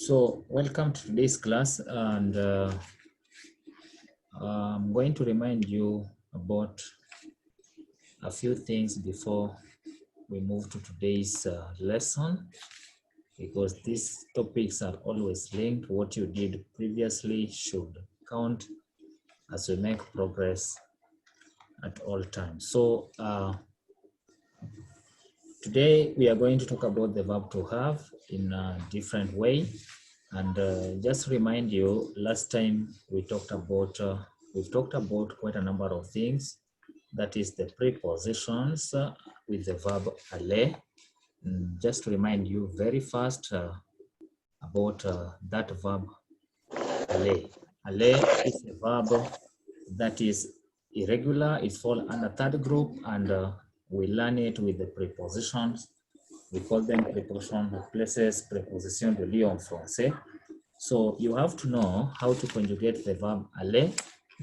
So welcome to today's class, and I'm going to remind you about a few things before we move to today's lesson, because these topics are always linked. What you did previously should count as we make progress at all times. So today we are going to talk about the verb to have in a different way. And just remind you, last time we talked about, we've talked about quite a number of things. That is the prepositions with the verb aller. Just to remind you very fast about that verb aller. Aller is a verb that is irregular. It falls under third group, and we learn it with the prepositions. We call them prepositions of places, prepositions de lieu en français. So you have to know how to conjugate the verb aller,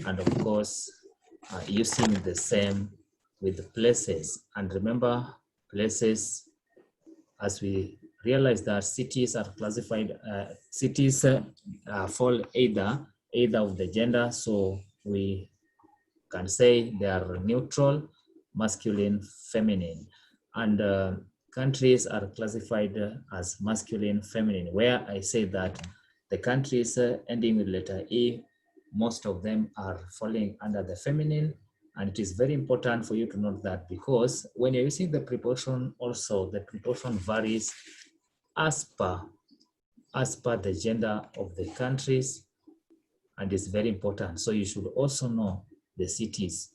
and of course, using the same with the places. And remember, places, as we realize that cities are classified, cities fall either of the gender, so we can say they are neutral, masculine, feminine. And countries are classified as masculine, feminine, where I say that the countries ending with letter E, most of them are falling under the feminine. And it is very important for you to note that, because when you're using the preposition, also the preposition varies as per the gender of the countries, and it's very important. So you should also know the cities.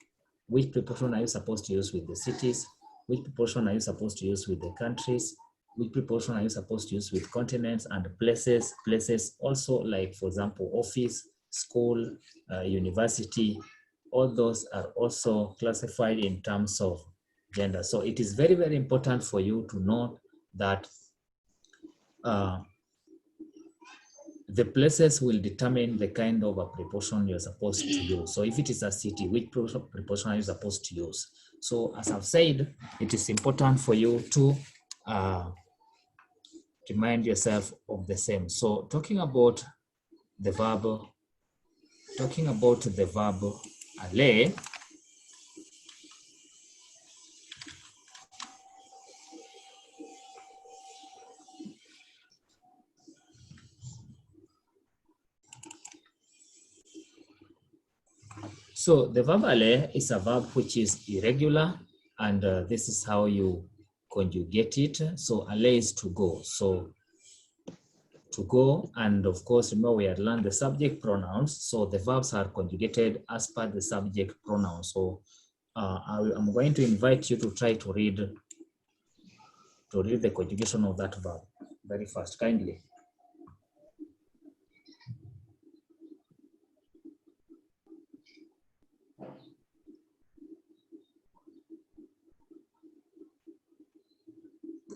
Which preposition are you supposed to use with the cities? Which preposition are you supposed to use with the countries? Which preposition are you supposed to use with continents and places? Places also, like, for example, office, school, university, all those are also classified in terms of gender. So it is very, very important for you to know that the places will determine the kind of a preposition you're supposed to use. So if it is a city, which preposition are you supposed to use? So as I've said, it is important for you to remind yourself of the same. So talking about the verb aller, so the verb aller is a verb which is irregular, and this is how you conjugate it. So aller is to go. So to go, and of course, remember we had learned the subject pronouns. So the verbs are conjugated as per the subject pronouns. So I'm going to invite you to try to read the conjugation of that verb very fast, kindly.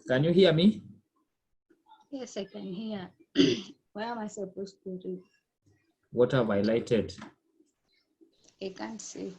Can you hear me? Yes, I can hear. Where am I supposed to read? What have I highlighted? I can't see.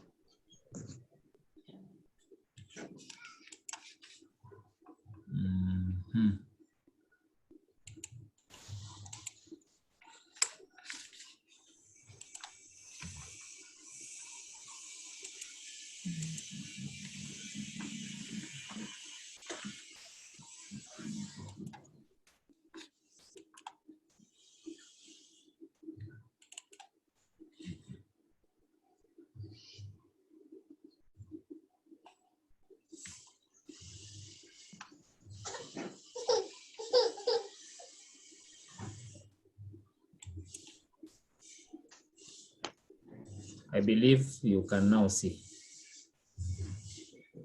I believe you can now see.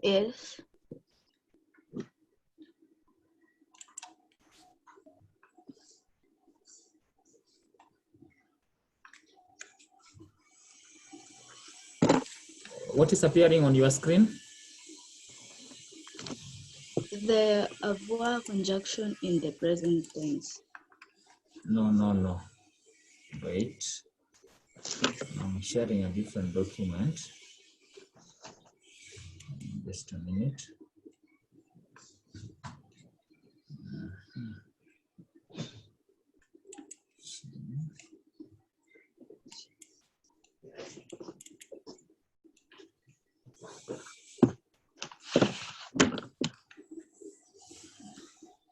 Yes. What is appearing on your screen? The avoir conjunction in the present tense. No. Wait. I'm sharing a different document. Just a minute.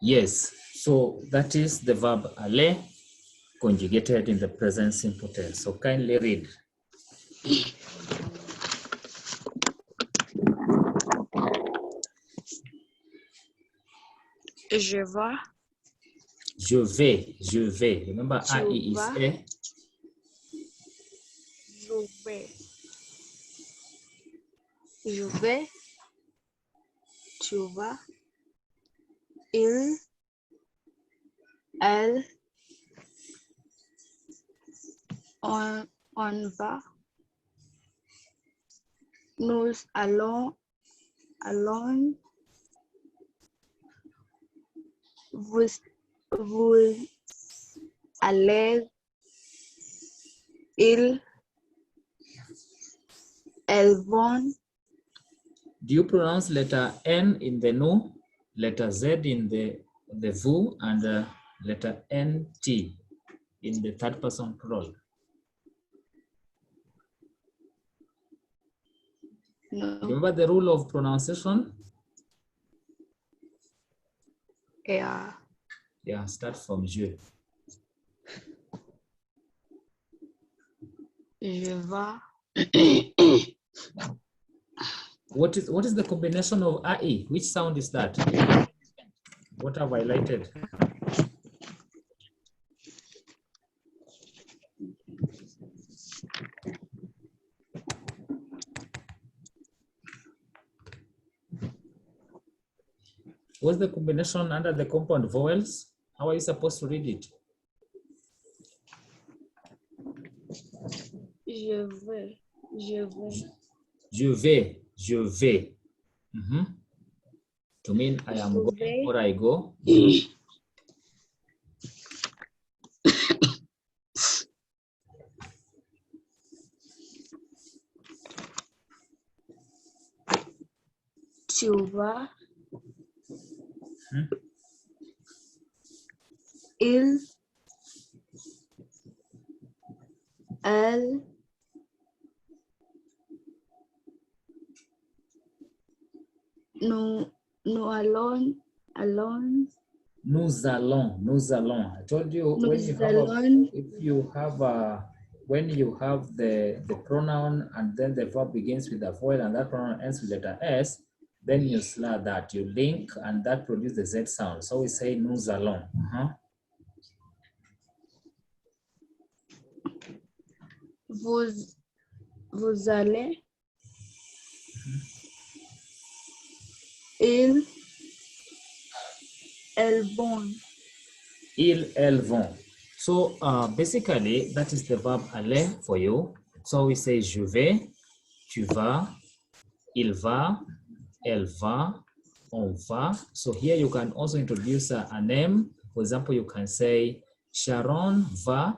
Yes, so that is the verb aller conjugated in the present simple tense. So kindly read. Je vais. Je vais, je vais. Remember, Tu AE is vas. A. Je vais. Je vais. Tu vas. Il. Elle. On va. Nous allons. Vous allez. Ils. Elles vont. Do you pronounce letter N in the no, letter Z in the vous, and letter NT in the third person plural? No. Remember the rule of pronunciation? Yeah. Yeah, start from je. Je vais. What is the combination of AE? Which sound is that? What have I highlighted? What's the combination under the compound vowels? How are you supposed to read it? Je vais. Je vais. Je vais, je vais. To mean I am Je going vais. or I go. Tu vas. Il. Elle. Nous allons. Nous allons. I told you Nous when you have allons. when you have the pronoun and then the verb begins with a vowel and that pronoun ends with letter S, then you slur that, you link, and that produces the Z sound. So we say nous allons. Vous allez. Ils. Elles vont. Elles vont. So basically, that is the verb aller for you. So we say je vais, tu vas, il va, elle va, on va. So here you can also introduce a name. For example, you can say Sharon va,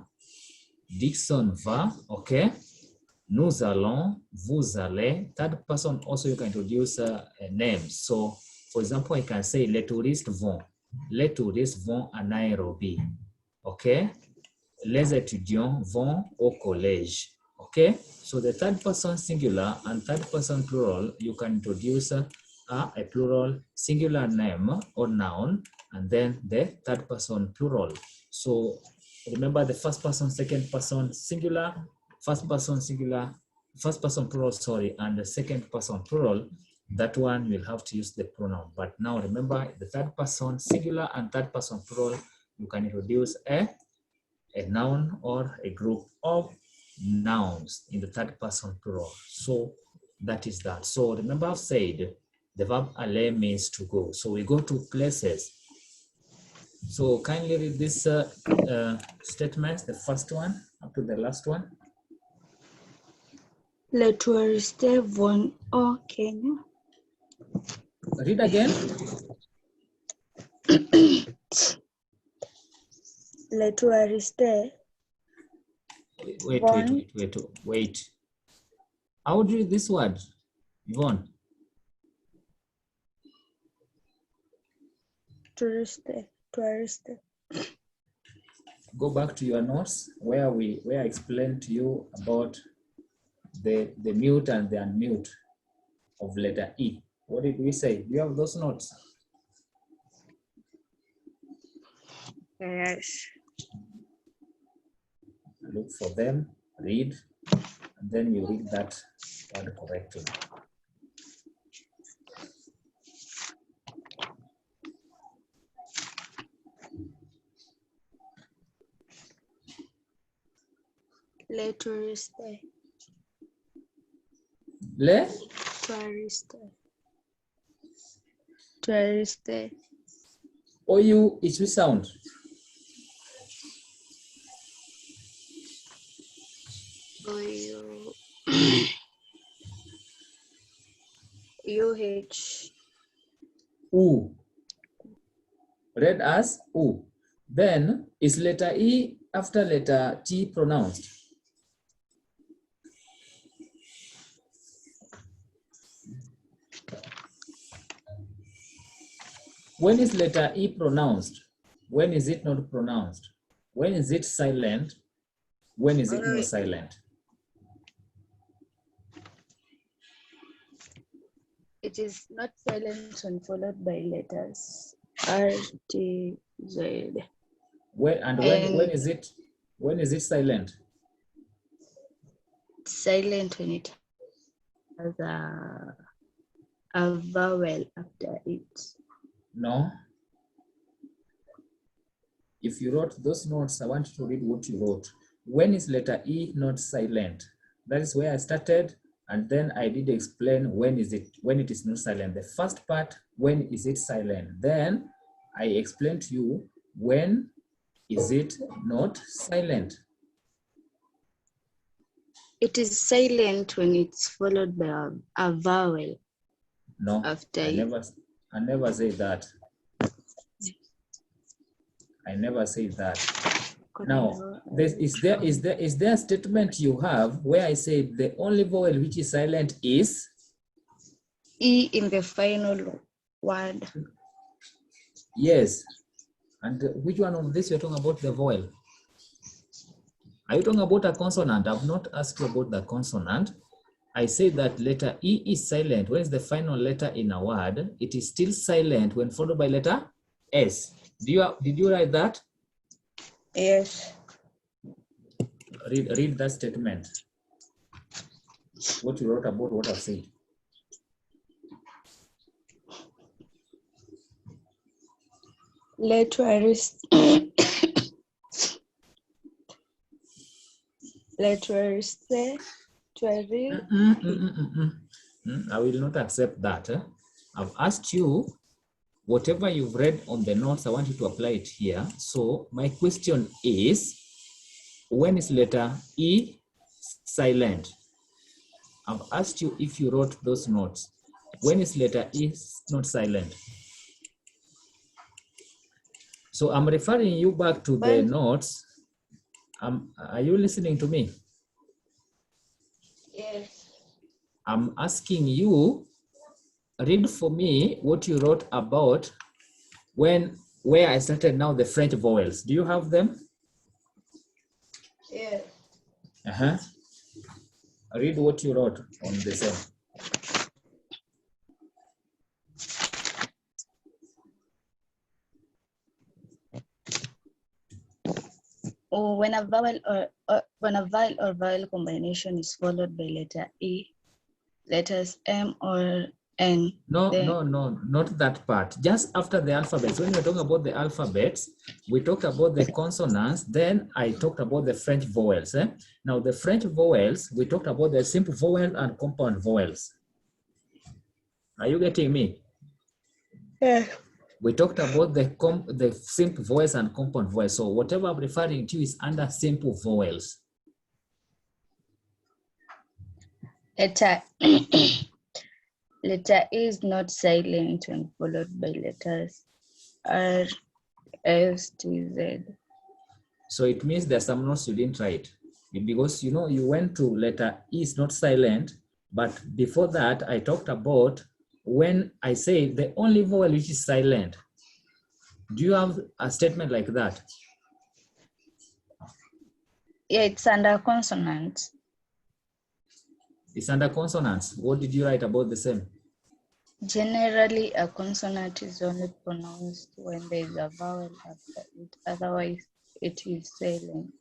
Dixon va, okay? Nous allons, vous allez. Third person also you can introduce a name. So for example, I can say les touristes vont. Les touristes vont à Nairobi. Okay? Les étudiants vont au collège. Okay? So the third person singular and third person plural, you can introduce a plural singular name or noun and then the third person plural. So remember the first person, second person singular, first person singular, first person plural, sorry, and the second person plural. That one will have to use the pronoun. But now remember the third person singular and third person plural, you can introduce a noun or a group of nouns in the third person plural. So that is that. So remember I've said the verb aller means to go. So we go to places. So kindly read this statements, the first one up to the last one. Les touristes vont au Kenya. Read again. Les touristes Wait. How would you read this word, Yvonne? Touriste. Go back to your notes where I explained to you about the mute and the unmute of letter E. What did we say? Do you have those notes? Yes. Look for them, read, and then you read that word correctly. Le touriste. Le? Touriste. Touriste. Or you, it will sound. UH. U. Read as U. Then is letter E after letter T pronounced? When is letter E pronounced? When is it not pronounced? When is it silent? When is it not silent? It is not silent when followed by letters R, T, Z. When is it silent? Silent when it has a vowel after it. No. If you wrote those notes, I want you to read what you wrote. When is letter E not silent? That is where I started, and then I did explain when it is not silent. The first part, when is it silent? Then I explained to you when is it not silent. It is silent when it's followed by a vowel. No, after I never say that. I never say that. Now, is there a statement you have where I say the only vowel which is silent is E in the final word? Yes. And which one of this you're talking about the vowel? Are you talking about a consonant? I've not asked you about the consonant. I say that letter E is silent. When is the final letter in a word? It is still silent when followed by letter S. Did you write that? Yes. Read that statement. What you wrote about what I've said. Letters. I will not accept that. I've asked you, whatever you've read on the notes, I want you to apply it here. So my question is, when is letter E silent? I've asked you if you wrote those notes. When is letter E not silent? So I'm referring you back to the notes. Are you listening to me? Yes. I'm asking you, read for me what you wrote about where I started now the French vowels. Do you have them? Yes. Read what you wrote on the same. Or when a vowel or vowel combination is followed by letter E, letters M or N. No, not that part. Just after the alphabets. When we're talking about the alphabets, we talked about the consonants, then I talked about the French vowels. Now the French vowels, we talked about the simple vowel and compound vowels. Are you getting me? Yeah. We talked about the simple vowels and compound vowels. So whatever I'm referring to is under simple vowels. Letter E is not silent when followed by letters R, S, T, Z. So it means there's some notes you didn't write. Because you went to letter E is not silent, but before that I talked about when I say the only vowel which is silent. Do you have a statement like that? Yeah, it's under consonants. It's under consonants. What did you write about the same? Generally, a consonant is only pronounced when there is a vowel after it. Otherwise, it is silent.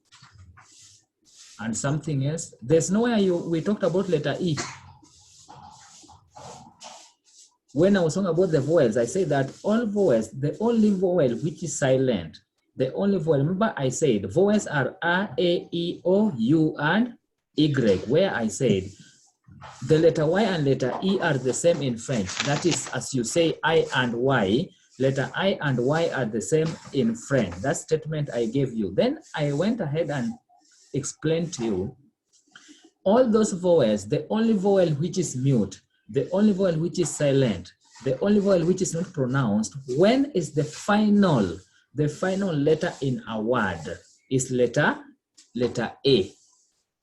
And something else, there's nowhere we talked about letter E. When I was talking about the vowels, I said that all vowels, the only vowel which is silent, the only vowel, remember I said vowels are A, E, O, U, and Y, where I said the letter Y and letter E are the same in French. That is, as you say I and Y, letter I and Y are the same in French. That statement I gave you. Then I went ahead and explained to you all those vowels, the only vowel which is mute, the only vowel which is silent, the only vowel which is not pronounced, when is the final letter in a word is letter A.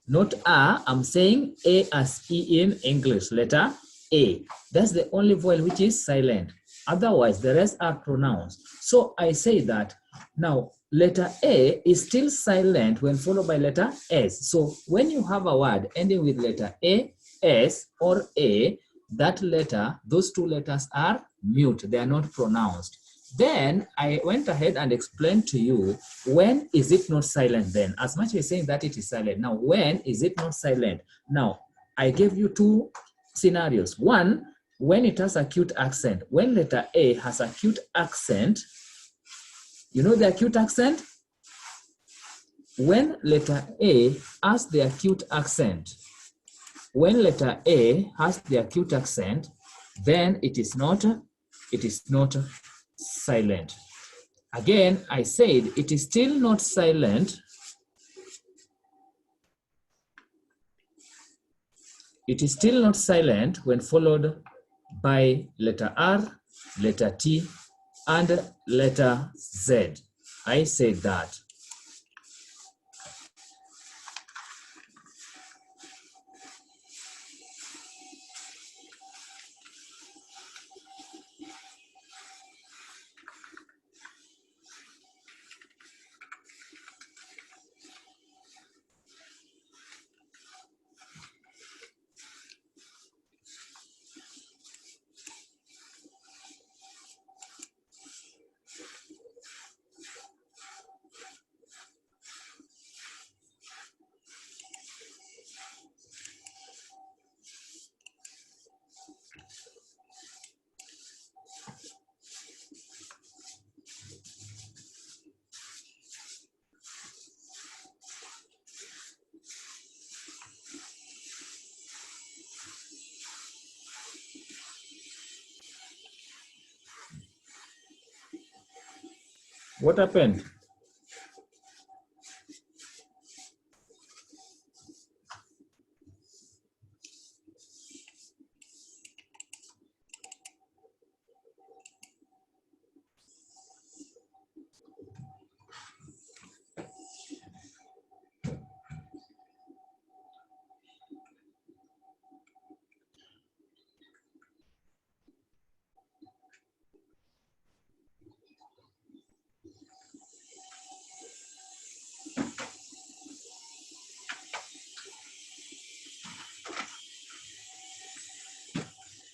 Not A, I'm saying A as E in English, letter A. That's the only vowel which is silent. Otherwise, the rest are pronounced. So I say that now letter A is still silent when followed by letter S. So when you have a word ending with letter A, S, or A, that letter, those two letters are mute. They are not pronounced. Then I went ahead and explained to you when is it not silent then, as much as saying that it is silent. Now, when is it not silent? Now, I gave you two scenarios. One, when it has acute accent. When letter A has acute accent, you know the acute accent? When letter A has the acute accent, when letter A has the acute accent, then it is not silent. Again, I said it is still not silent. It is still not silent when followed by letter R, letter T, and letter Z. I said that. What happened?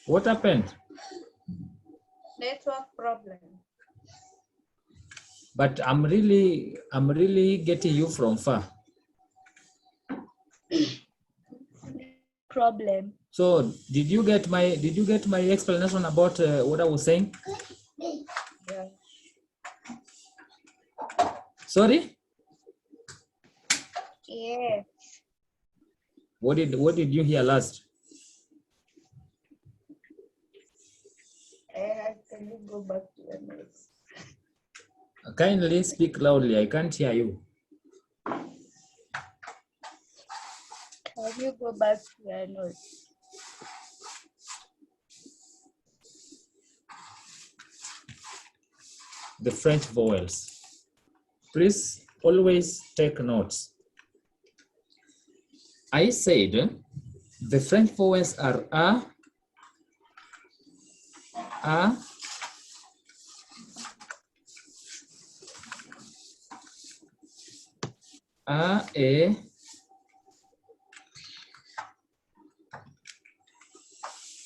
What happened? Network problem. But I'm really getting you from far. Problem. So did you get my explanation about what I was saying? Yeah. Sorry? Yeah. What did you hear last? Can you go back to your notes? Kindly speak loudly. I can't hear you. Can you go back to your notes? The French vowels. Please always take notes. I said the French vowels are A,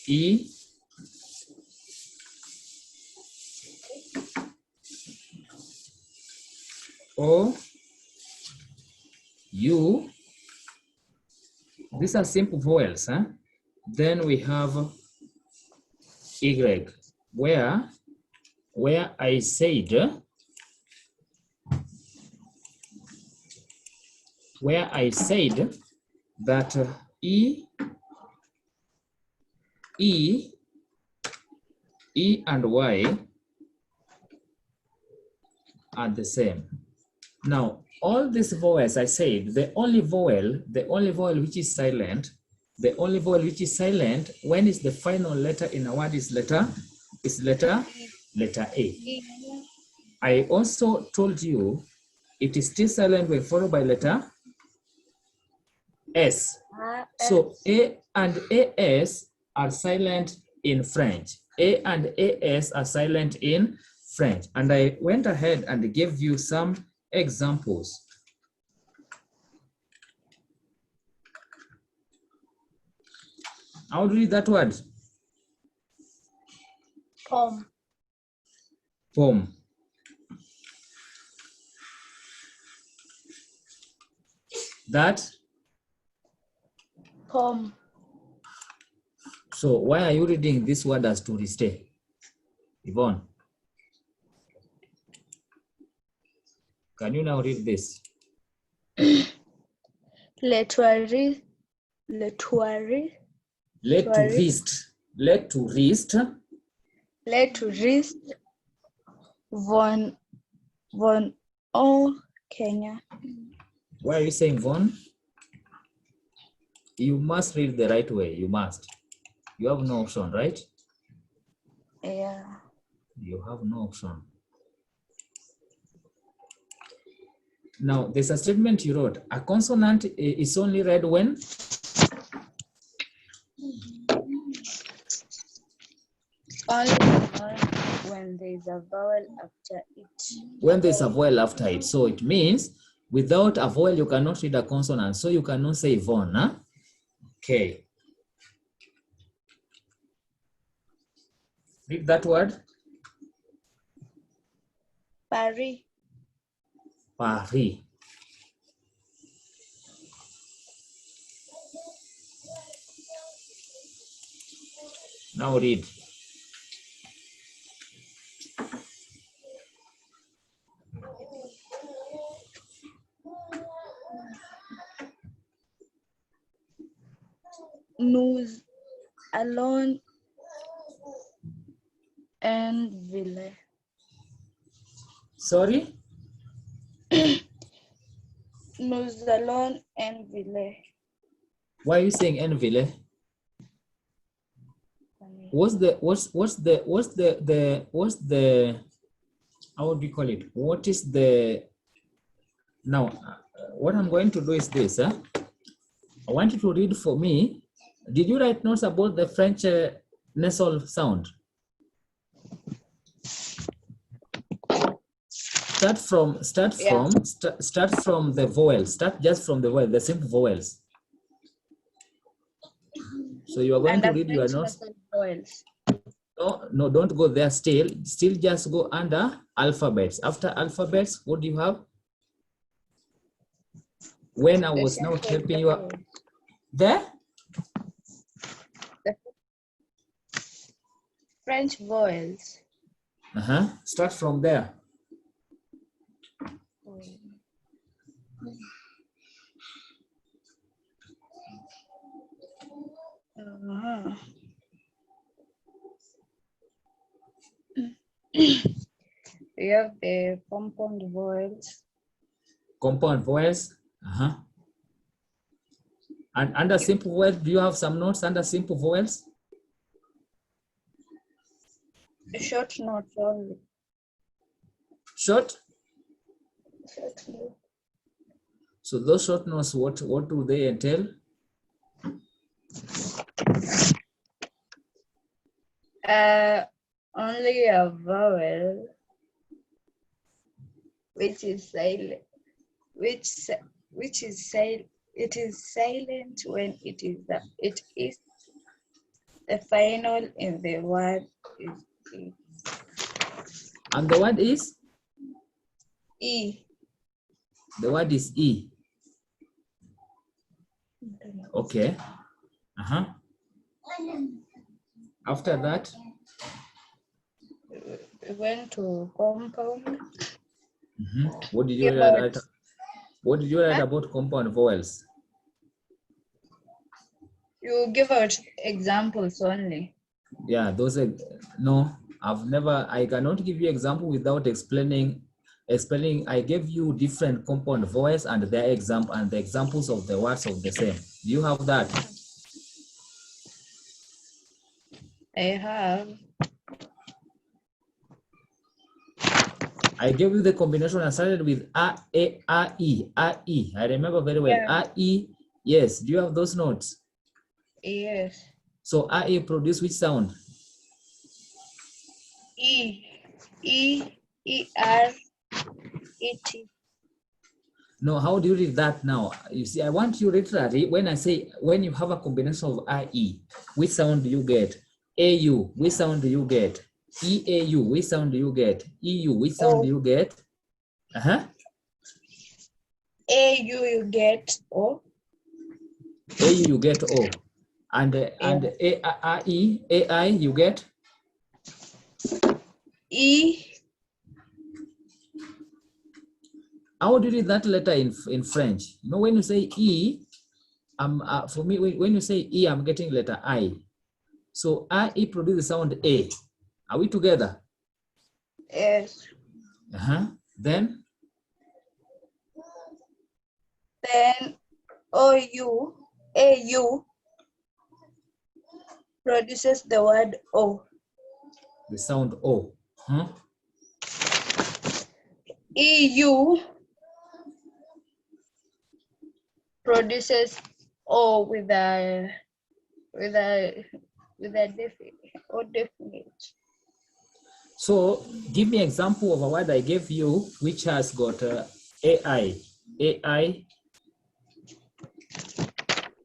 E, O, U. These are simple vowels. Huh? Then we have Y, where I said that E and Y are the same. Now, all these vowels, I said, the only vowel which is silent, when is the final letter in a word is letter A. I also told you it is still silent when followed by letter S. So A and AS are silent in French. A and AS are silent in French. And I went ahead and gave you some examples. How do you read that word? Poem. Poem. That? Poem. So why are you reading this word as touriste, Yvonne? Can you now read this? Le touriste. Von Kenya. Why are you saying Von? You must read the right way. You must. You have no option, right? Yeah. You have no option. Now, there's a statement you wrote. A consonant is only read when? Only when there's a vowel after it. When there's a vowel after it. So it means without a vowel, you cannot read a consonant. So you cannot say Von, huh? Okay. Read that word. Paris. Paris. Now read. Nous allons en ville. Sorry? Nous allons en ville. Why are you saying Enville? What's the how do you call it? What is the now? What I'm going to do is this. I want you to read for me. Did you write notes about the French nasal sound? Start from the vowels. Start just from the vowel, the simple vowels. So you are going to read your notes. Vowels. No, don't go there still. Still just go under alphabets. After alphabets, what do you have? When I was now helping you there? The French vowels. Start from there. We have the compound vowels. Compound vowels. And under simple vowels, do you have some notes under simple vowels? Short notes only. Short? Short notes. So those short notes, what do they entail? Only a vowel which is silent, it is silent when it is the final in the word is E. And the word is? E. The word is E. Okay. After that, We went to compound. what did you About, write? What did you write about compound vowels? you give out examples only. Yeah, those are, no, I cannot give you example without explaining. I gave you different compound vowels and their example and the examples of the words of the same. Do you have that? I have. I gave you the combination. I started with A, E, A, E, A, E. I remember very well. Yeah. A, E. Yes. Do you have those notes? Yes. So A, E produce which sound? E, E, E, R, E, T. No, how do you read that now? You see, I want you literally, when I say, when you have a combination of I, E, which sound do you get? AU, which sound do you get? EAU, which sound do you get? EU, which sound do you get? A, U, you get O. AU, you get O. And AE, AI, you get? E. How do you read that letter in French? You know, when you say E, for me, when you say E, I'm getting letter I. So IE produces the sound A. Are we together? Yes. Then OU, AU produces the word O. the sound O. EU produces O with a definite. So give me an example of a word I gave you which has got AI. AI.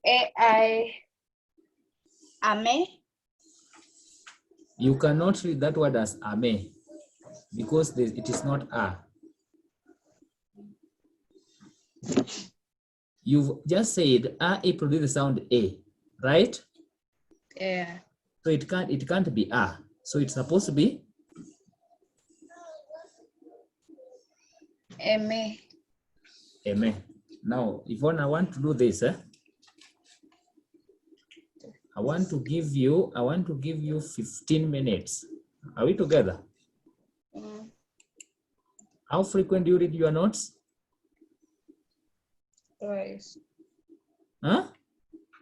AI, ame. You cannot read that word as ame because it is not a. You've just said a produces the sound A, right? Yeah. So it can't be a. So it's supposed to be Ame. ame. Now, Yvonne, I want to do this. I want to give you 15 minutes. Are we together? How frequent do you read your notes? Twice. Huh?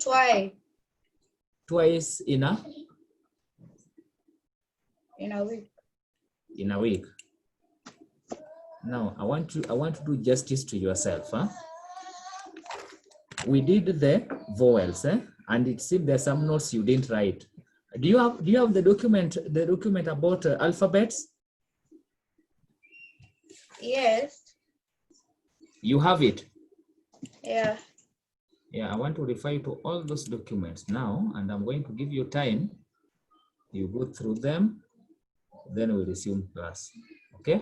Twice. Twice in a week. In a week. Now I want to do justice to yourself. We did the vowels, and it seems there's some notes you didn't write. Do you have the document about alphabets? Yes. You have it. Yeah. Yeah, I want to refer you to all those documents now, and I'm going to give you time. You go through them, then we'll resume class. Okay?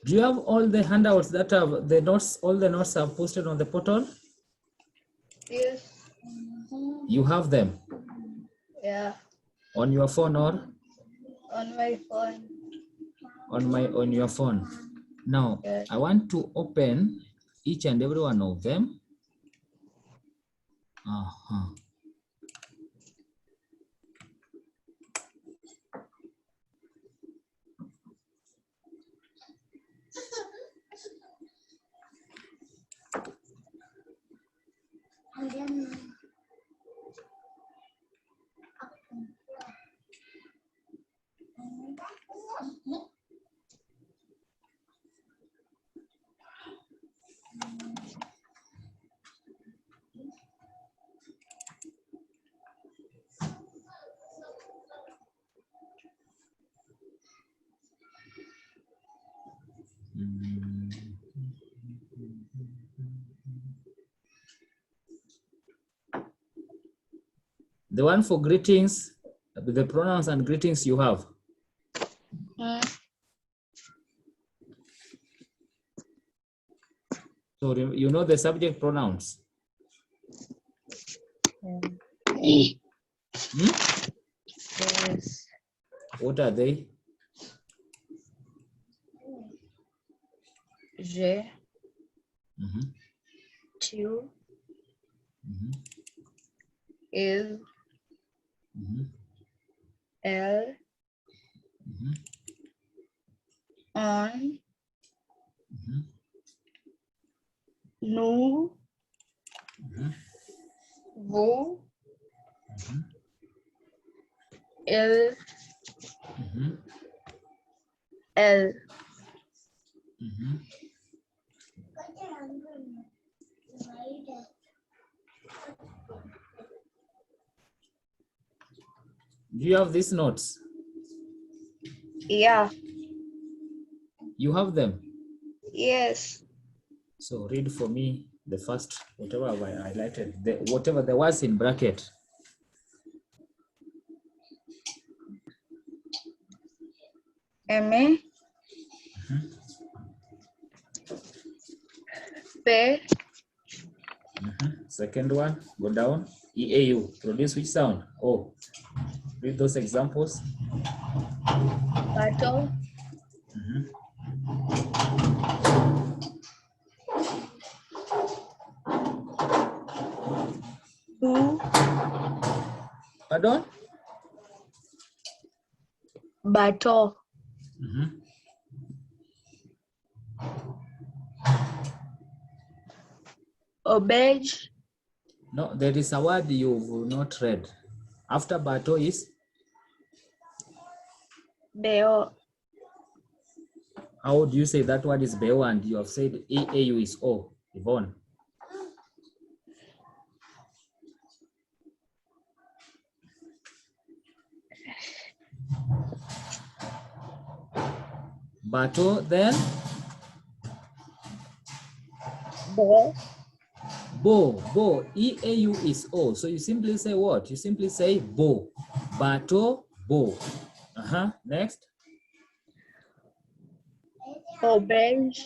Do you have all the handouts that have the notes? All the notes are posted on the portal? Yes. You have them? Yeah. On your phone or? On my phone. On your phone. Now, Yes. I want to open each and every one of them. The one for greetings, the pronouns and greetings you have. So you know the subject pronouns. Yes. What are they? Je, Mm-hmm. tu, Mm-hmm. il, Mm-hmm. elle, Mm-hmm. on, Mm-hmm. nous, Mm-hmm. vous, Mm-hmm. il, Mm-hmm. elle. Mm-hmm. Do you have these notes? Yeah. You have them? Yes. So read for me the first, whatever I highlighted, whatever there was in bracket. Aimer. Paix. Second one, go down. EAU, produce which sound? Oh, read those examples. Battle. Who. Pardon? Bateau. Auberge. No, there is a word you've not read. After bateau is? Beo. How do you say that word is beo and you have said EAU is O, Yvonne? Bateau, then? Bo. Bo, EAU is O. So you simply say what? You simply say bo. Bateau, bo. Next. Auberge.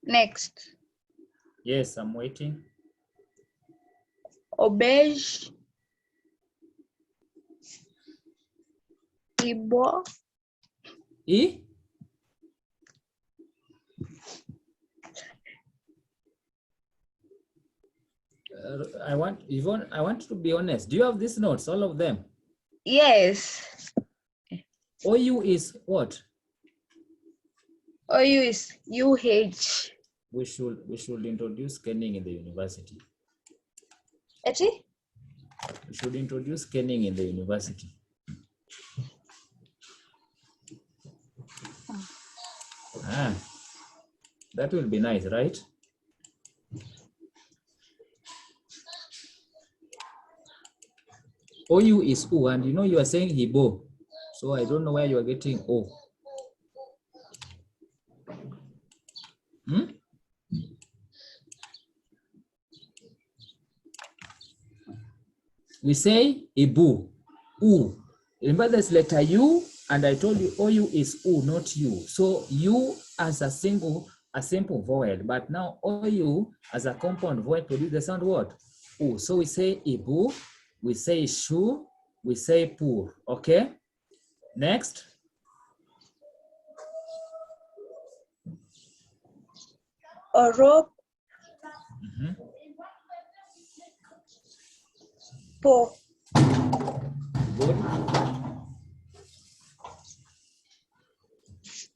Next. Yes, I'm waiting. Auberge. Ibo. E? I want to be honest. Do you have these notes, all of them? Yes. OU is what? OU is UH. We should introduce scanning in the university. Eti? We should introduce scanning in the university. That will be nice, right? OU is O, and you know you are saying Hibo. So I don't know where you are getting O. We say Ibu, U. Remember this letter U, and I told you OU is U, not U. So U as a simple vowel, but now OU as a compound vowel produce the sound what? U. So we say Ibu, we say Shu, we say Pur. Okay? Next. Europe. Po. Good.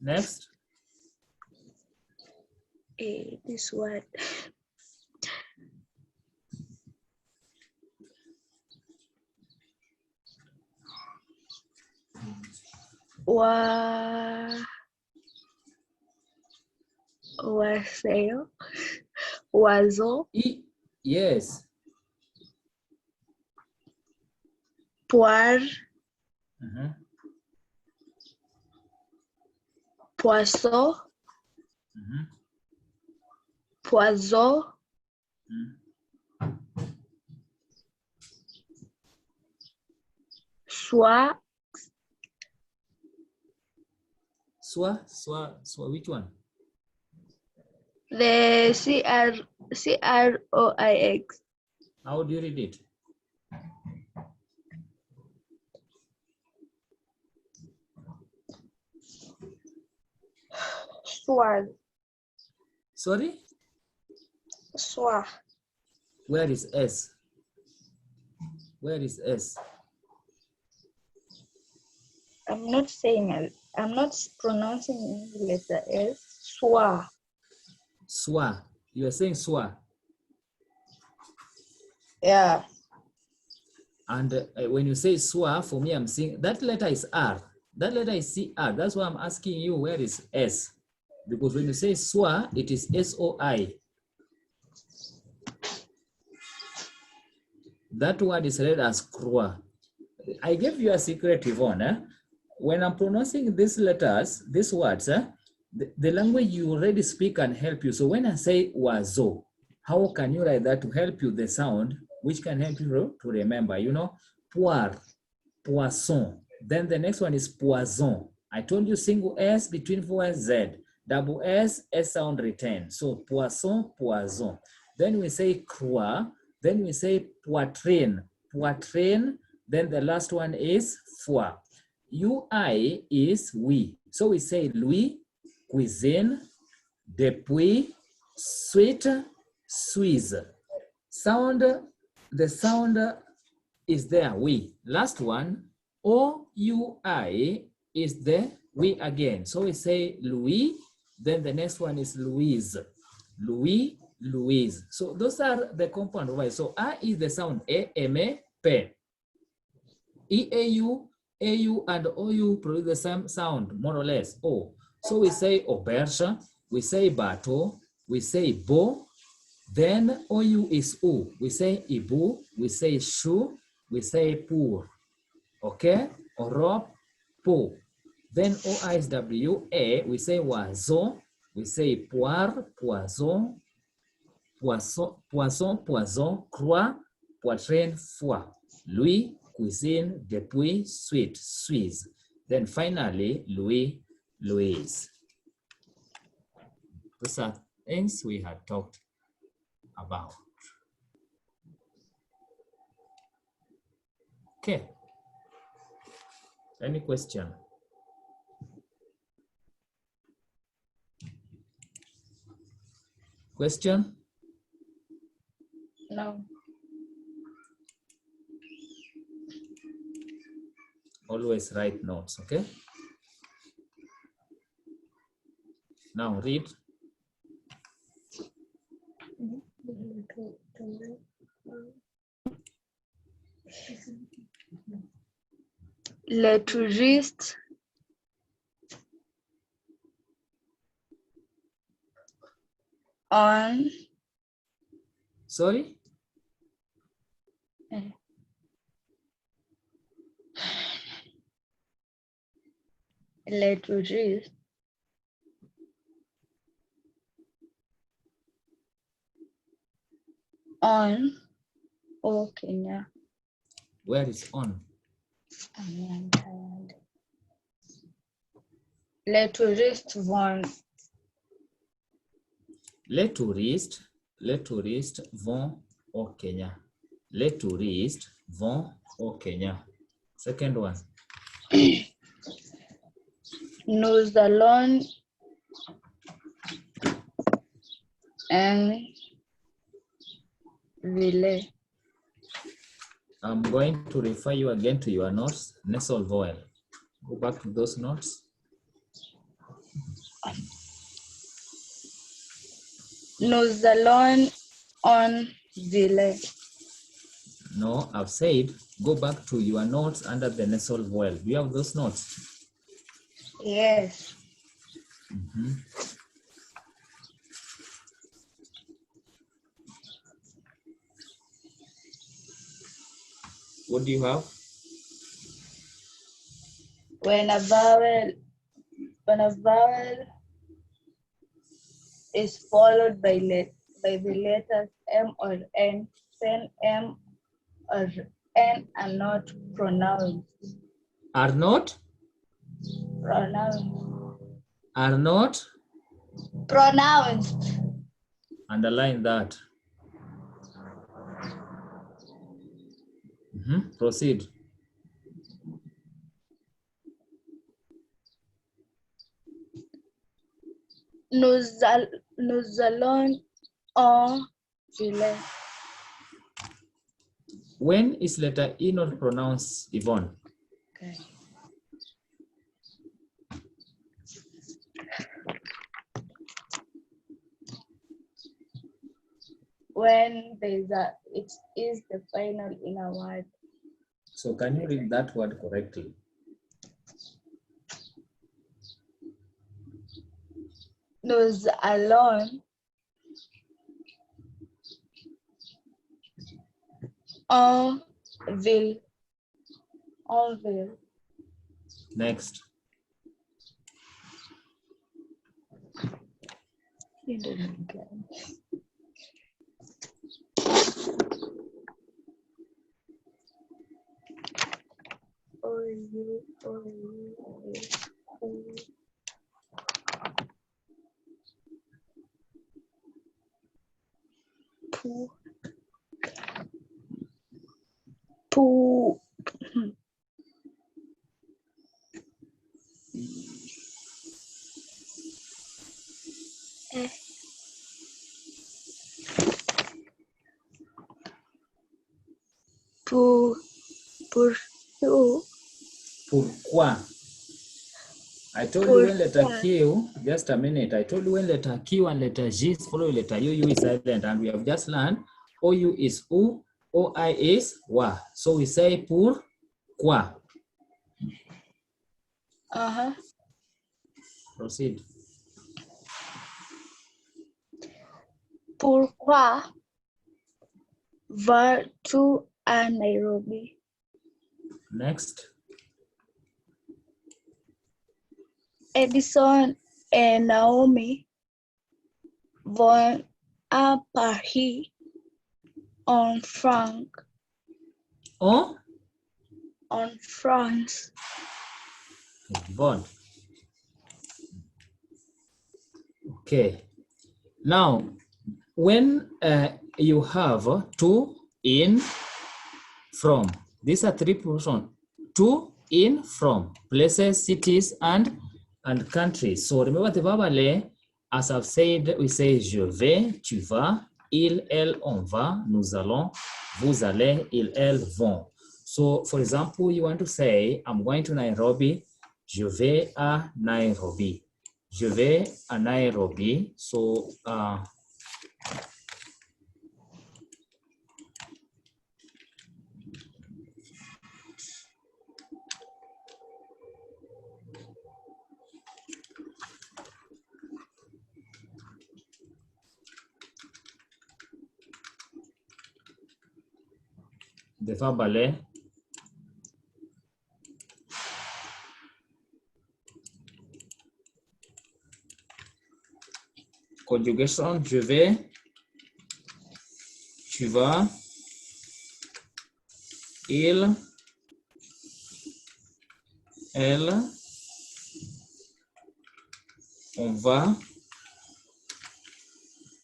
Next. This word. Waseo, Wazo, Yes. Poir, Poisson, Poison, Soit, Which one? the CROIX. How do you read it? Swag. Sorry? Swag. Where is S? Where is S? I'm not saying it. I'm not pronouncing the letter S. Swag. Swa. You are saying swa. Yeah. And when you say swa, for me, I'm saying that letter is R. That letter is CR. That's why I'm asking you, where is S? Because when you say swa, it is SOI. That word is read as croix. I gave you a secret, Yvonne. Eh? When I'm pronouncing these letters, these words, the language you already speak can help you. So when I say wazo, how can you write that to help you the sound, which can help you to remember? You know, poire, poisson. Then the next one is poison. I told you single S between 4 and Z. Double S, S sound retained. So poisson, poison. Then we say croix. Then we say poitrine, poitrine. Then the last one is foie. UI is we. So we say Louis, cuisine, depuis, sweet, Suisse. Sound, the sound is there, we. Last one, OUI is the we again. So we say Louis, then the next one is Louise. Louis, Louise. So those are the compound vowels. So A is the sound A, M, A, P. EAU, AU, and OU produce the same sound, more or less. O. So we say auberge, we say bateau, we say beau, then OU is U. We say ibu, we say chou, we say pour. Okay? Europe, po. Then OI is WA, we say oiseau, we say poire, poison, poisson, poison, croix, poitrine, foie. Louis, cuisine, depuis, sweet, Suisse. Then finally, Louis, Louise. These are things we had talked about. Okay. Any question? Question? No. Always write notes, okay? Now read. Les touristes on Sorry? les touristes on Kenya. Where is on? I'm tired. Les touristes vont. Les touristes vont au Kenya. Les touristes vont au Kenya. Second one. Nous allons en ville. I'm going to refer you again to your notes, nasal vowel. Go back to those notes. Nous allons en ville. No, I've said, go back to your notes under the nasal vowel. Do you have those notes? Yes. What do you have? When a vowel is followed by the letters M or N, then M or N are not pronouns. Are not? Pronouns. Are not? Pronounced. Underline that. Proceed. Nous allons en ville. When is letter E not pronounced, Yvonne? Okay. When it is the final in a word. So can you read that word correctly? Nous allons en ville. En ville. Next. You didn't get it. Pourquoi? I told you when letter Q, just a minute. I told you when letter Q and letter G is following letter U, U is silent, and we have just learned OU is U, OI is wa. So we say pourquoi. Proceed. Pourquoi vas-tu à Nairobi? Next. Edison et Naomi vont à Paris en France. En France. Bon. Okay. Now, when you have to, in, from, these are three prepositions: to, in, from, places, cities, and countries. So remember the verb aller, as I've said, we say je vais, tu vas, il, elle, on va, nous allons, vous allez, ils, elles vont. So for example, you want to say, I'm going to Nairobi, je vais à Nairobi. Je vais à Nairobi. So the verb aller, conjugation, je vais, tu vas, il, elle, on va.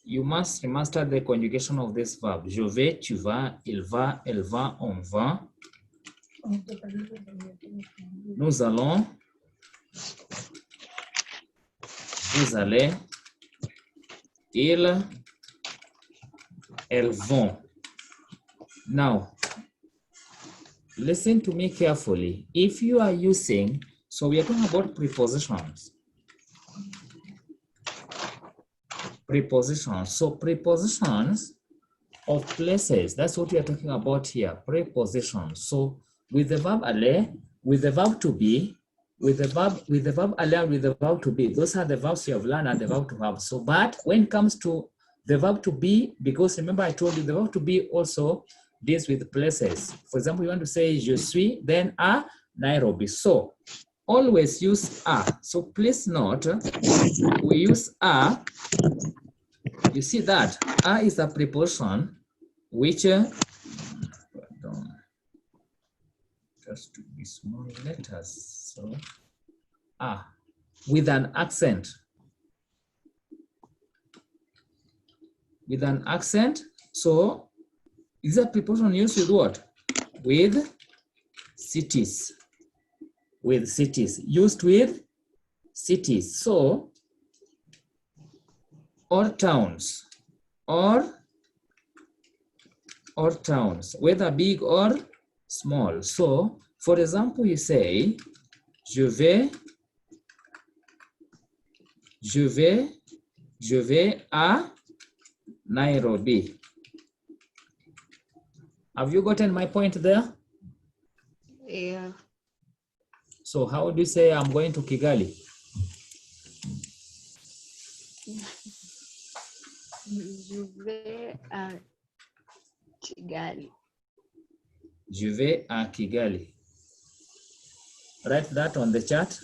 You must master the conjugation of this verb. Je vais, tu vas, il va, elle va, on va. Nous allons, vous allez, ils, elles vont. Now, listen to me carefully. If you are using, so we are talking about prepositions. Prepositions. So prepositions of places, that's what we are talking about here, prepositions. So with the verb aller, with the verb to be, with the verb aller, with the verb to be, those are the verbs you have learned and the verb to have. So, but when it comes to the verb to be, because remember I told you the verb to be also, deals with places. For example, you want to say je suis, then a Nairobi. So always use a. So please note, we use a. You see that a is a preposition which just to be small letters. So a with an accent. With an accent. So is a preposition used with what? With cities. With cities. Used with cities. So or towns. Or towns, whether big or small. So for example, you say je vais à Nairobi. Have you gotten my point there? Yeah. So how do you say I'm going to Kigali? Je vais à Kigali. Je vais à Kigali. Write that on the chart.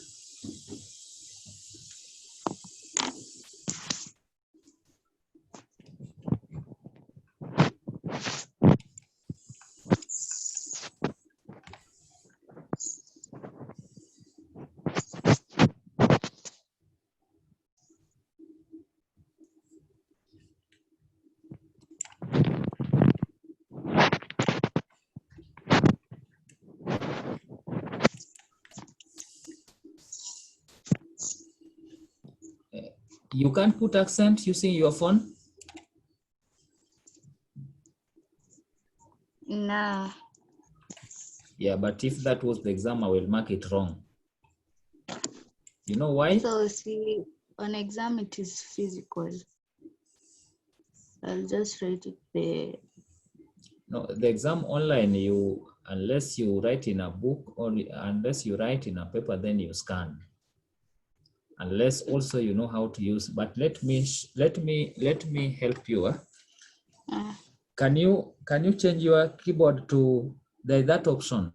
You can't put accent using your phone? Nah. Yeah, but if that was the exam, I will mark it wrong. You know why? So see, on exam it is physical. I'll just write it there. No, the exam online, unless you write in a book or unless you write in a paper, then you scan. Unless also you know how to use. But let me help you. Can you change your keyboard to that option?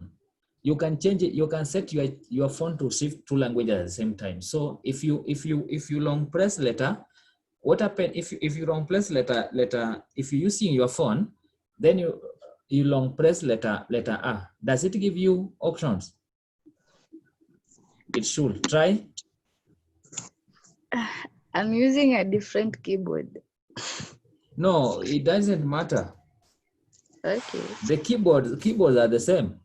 You can change it. You can set your phone to shift two languages at the same time. So if you long press letter, what happens if you long press letter if you're using your phone, then you long press letter A. Does it give you options? It should. Try. I'm using a different keyboard. No, it doesn't matter. Okay. The keyboards are the same.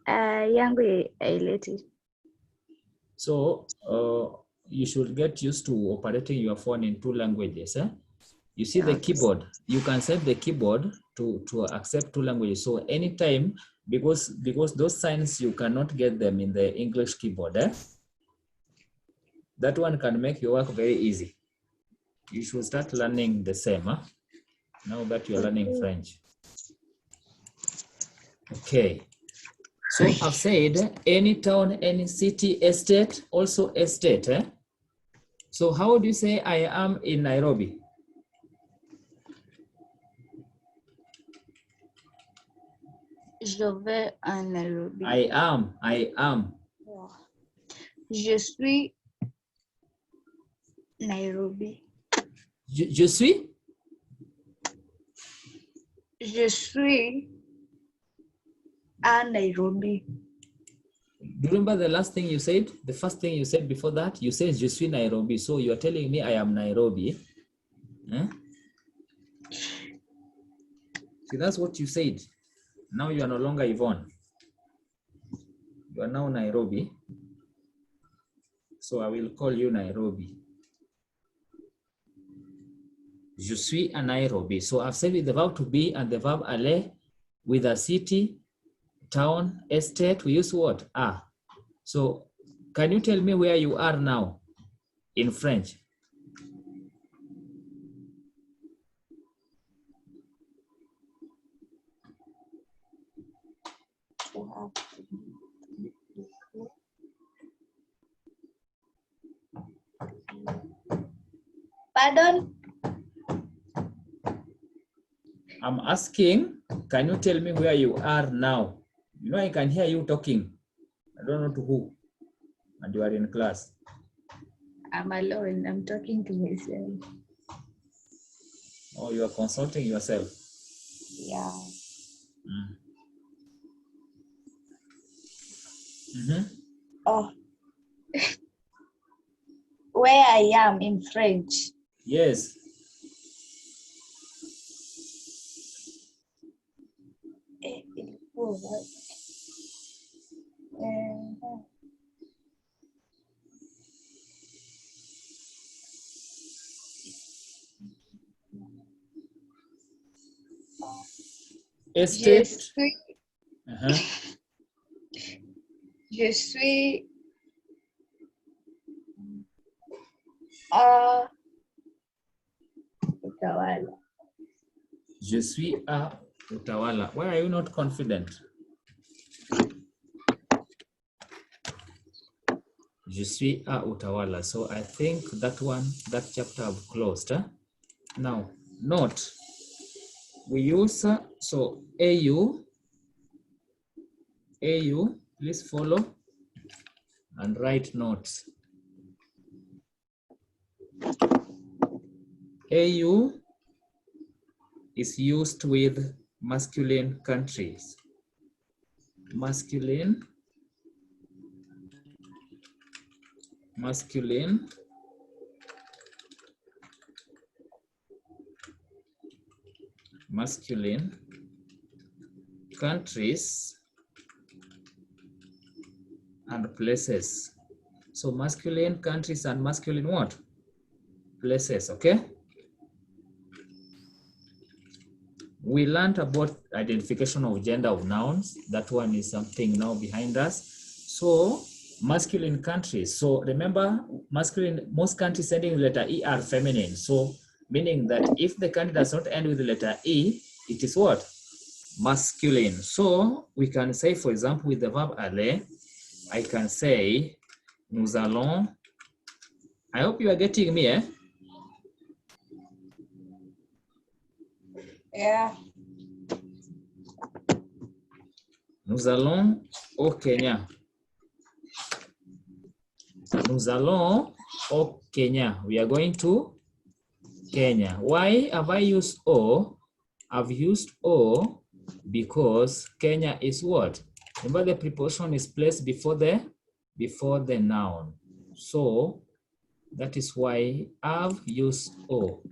Yangu haileti. So you should get used to operating your phone in two languages. You see the keyboard. You can set the keyboard to accept two languages. So anytime, because those signs you cannot get them in the English keyboard. That one can make your work very easy. You should start learning the same. Now that you're learning French. Okay. So I've said any town, any city, estate, also estate. So how do you say I am in Nairobi? Je vais à Nairobi. I am. Je suis Nairobi. Je suis? Je suis à Nairobi. Do you remember the last thing you said? The first thing you said before that? You said je suis Nairobi. So you're telling me I am Nairobi. See, that's what you said. Now you are no longer Yvonne. You are now Nairobi. So I will call you Nairobi. Je suis à Nairobi. So I've said with the verb to be and the verb aller with a city, town, estate, we use what? Ah. So can you tell me where you are now in French? Pardon? I'm asking, can you tell me where you are now? You know, I can hear you talking. I don't know to who. And you are in class. I'm alone. I'm talking to myself. Oh, you are consulting yourself. Yeah. Oh, where I am in French. Yes. Je Estate. suis, Uh-huh. je suis à Utawala. Je suis à Utawala. Why are you not confident? Je suis à Utawala. So I think that one, that chapter I've closed. Huh? Now, note. We use, so AU, please follow and write notes. AU is used with masculine countries. Masculine countries and places. So masculine countries and masculine what? Places, okay? We learned about identification of gender of nouns. That one is something now behind us. So masculine countries. So remember, masculine, most countries ending with letter E are feminine. So meaning that if the country does not end with the letter E, it is what? Masculine. So we can say, for example, with the verb aller, I can say, nous allons. I hope you are getting me, eh? Yeah. Nous allons au Kenya. Nous allons au Kenya. We are going to Kenya. Why have I used O? I've used O because Kenya is what? Remember the preposition is placed before the noun. So that is why I've used O.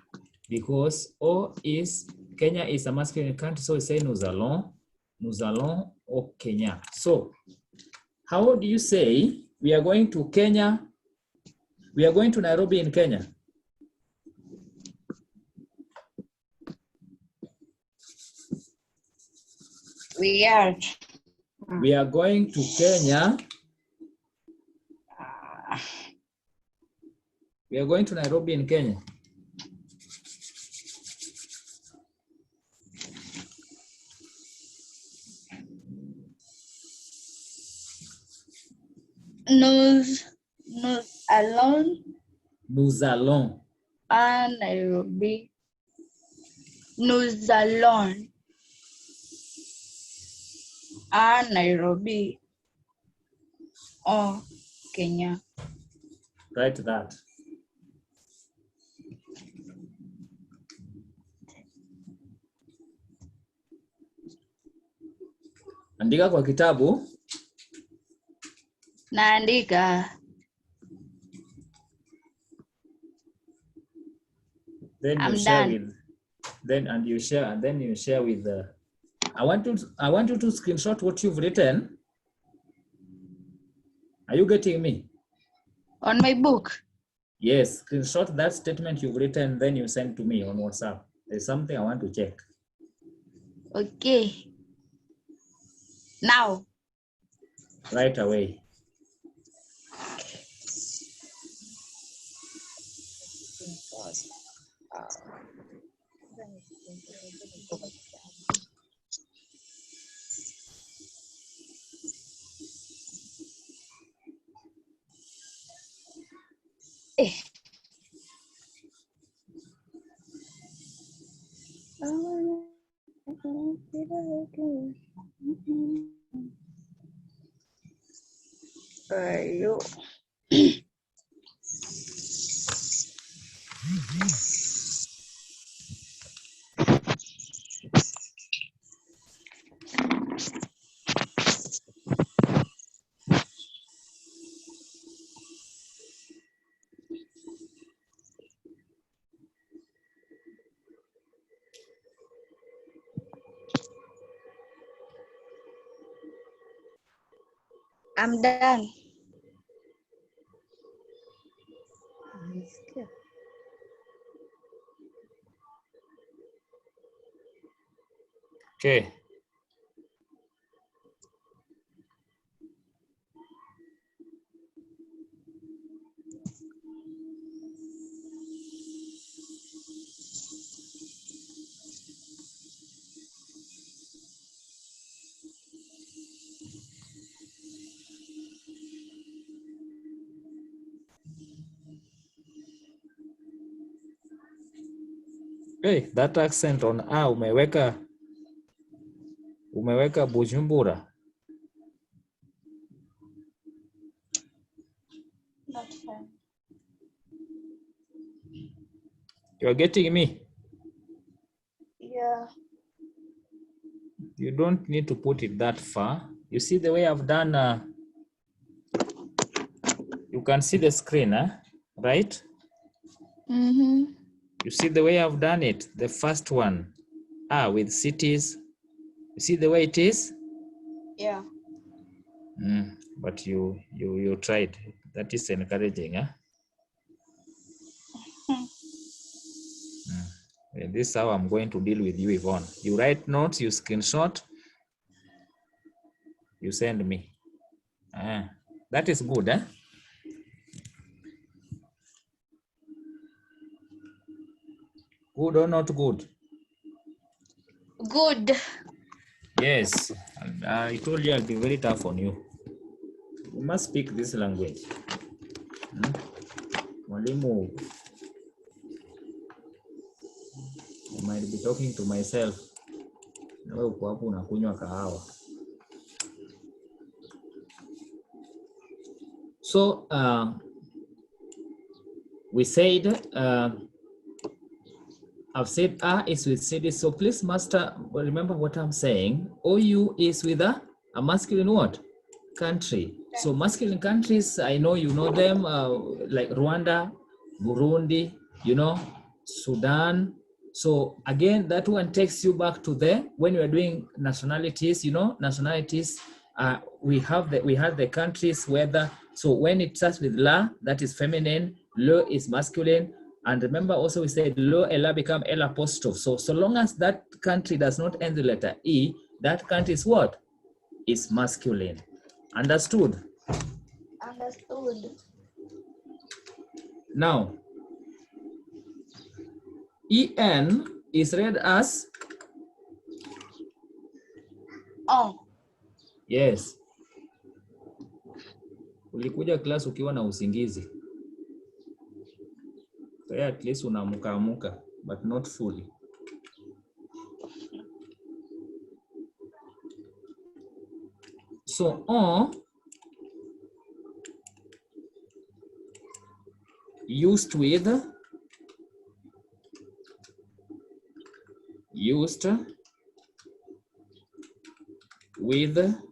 Because O is, Kenya is a masculine country, so we say nous allons au Kenya. So how do you say we are going to Kenya? We are going to Nairobi in Kenya. We are going to Kenya. We are going to Nairobi in Kenya. nous allons à Nairobi. Nous allons à Nairobi, au Kenya. Write that. Andika kwa kitabu. Naandika. Then you I'm share done. with, then you share with the. I want you to screenshot what you've written. Are you getting me? On my book. Yes, screenshot that statement you've written, then you send to me on WhatsApp. There's something I want to check. Okay. Now. Right away. You. I'm done. Okay. Hey, that accent on umeweka Bujumbura. Not fine. You're getting me? Yeah. You don't need to put it that far. You see the way I've done, you can see the screen, right? Mm-hmm. You see the way I've done it? The first one, with cities. You see the way it is? Yeah. But you tried. That is encouraging, huh? And this is how I'm going to deal with you, Yvonne. You write notes, you screenshot, you send me. That is good, eh? Good or not good? Good. Yes. I told you I'll be very tough on you. You must speak this language. Mwalimu, I might be talking to myself. Nawe uko hapo unakunywa kahawa. So, we said, I've said A is with cities. So please, master, remember what I'm saying. OU is with a masculine what? Country. So masculine countries, I know you know them, like Rwanda, Burundi, Sudan. So again, that one takes you back to when you are doing nationalities, nationalities, we had the countries so when it starts with la, that is feminine, le is masculine. And remember also we said lo, ella become L apostrophe. So long as that country does not end the letter E, that country is what? Is masculine. Understood? Understood. Now, EN is read as? Oh. Yes. Ulikuja class ukiwa na usingizi. So at least unamuka, but not fully. So, used with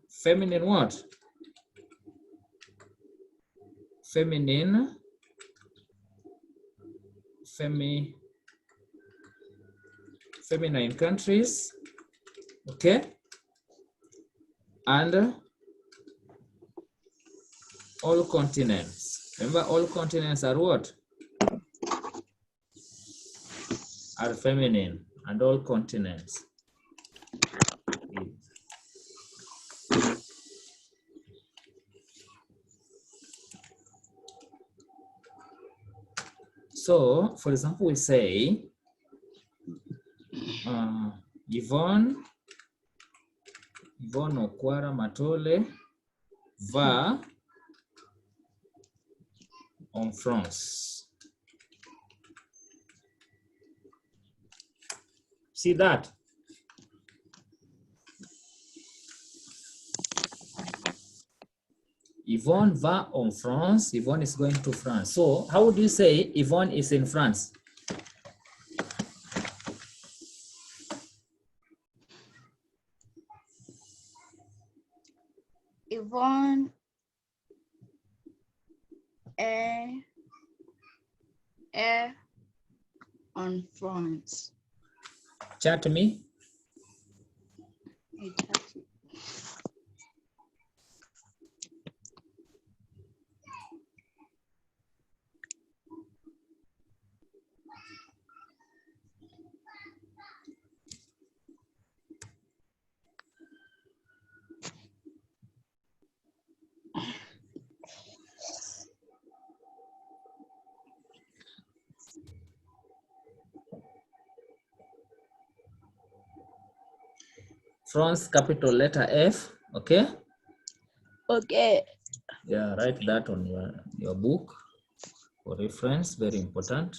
feminine what? Feminine countries, okay? And all continents. Remember, all continents are what? Are feminine, and all continents. So, for example, we say, Yvonne Okwara Matole va en France. See that? Yvonne va en France. Yvonne is going to France. So how would you say Yvonne is in France? Yvonne est en France. Chat to me. France, capital letter F. Okay. Okay. Yeah, write that on your book for reference. Very important.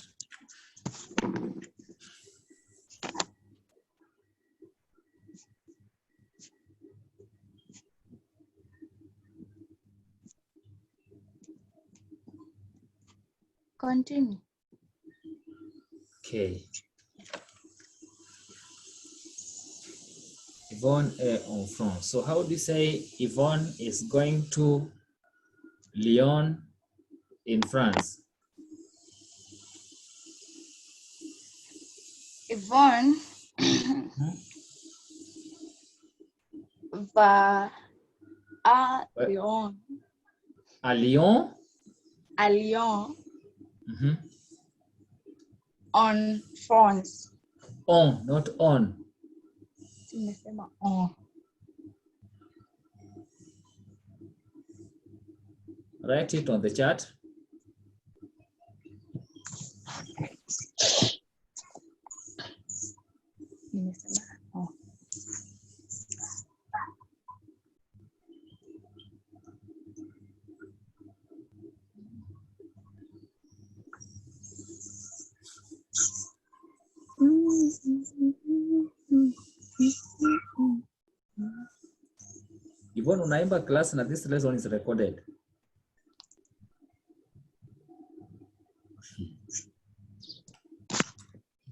Continue. Okay. Yvonne est en France. So how do you say Yvonne is going to Lyon in France? Yvonne va à Lyon. À Lyon? À Lyon, Mm-hmm. en France. On, not on. Nimesema on. Write it on the chat. Nimesema on. Yvonne, unaimba class na this lesson is recorded.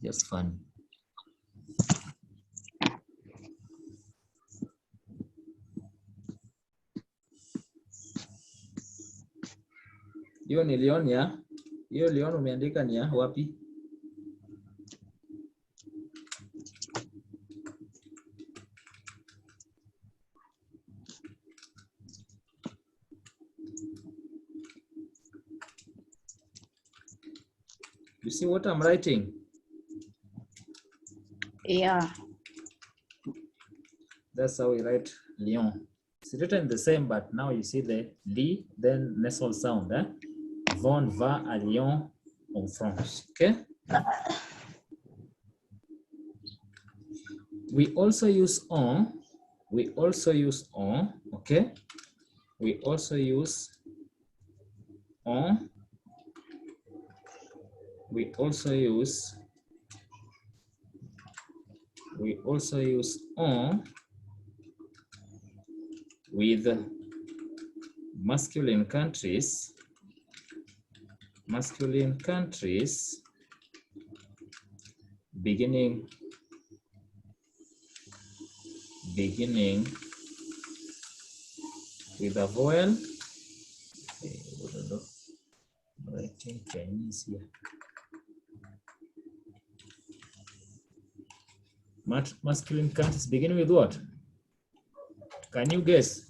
Just fun. Hiyo ni Lyon ya? Hiyo Lyon umeandika ni ya wapi? You see what I'm writing? Yeah. That's how we write Lyon. It's written the same, but now you see the D, then nasal sound. Yvonne va à Lyon en France. Okay? We also use on. We also use on. Okay? We also use on. We also use on with masculine countries beginning with a vowel. I'm writing Chinese here. Masculine countries beginning with what? Can you guess?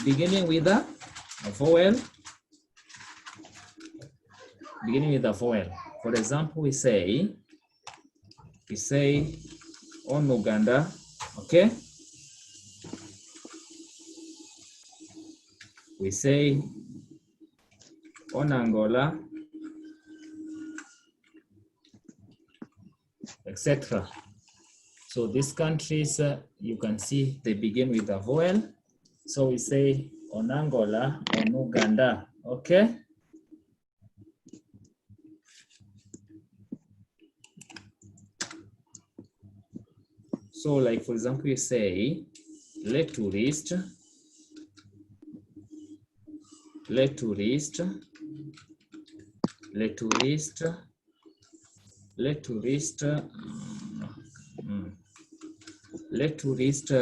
Beginning with a vowel. Beginning with a vowel. For example, we say on Uganda, okay? We say on Angola, etc. So these countries, you can see they begin with a vowel. So we say on Angola, on Uganda, okay? So like, for example, you say les touristes, les touristes, les touristes, les touristes, les touristes,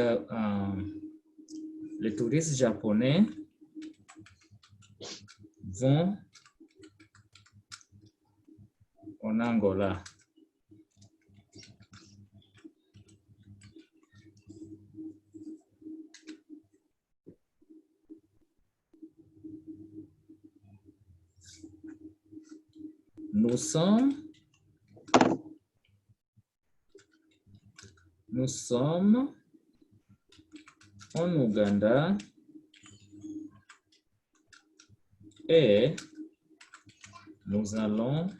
les touristes japonais vont en Angola. Nous sommes en Ouganda et nous allons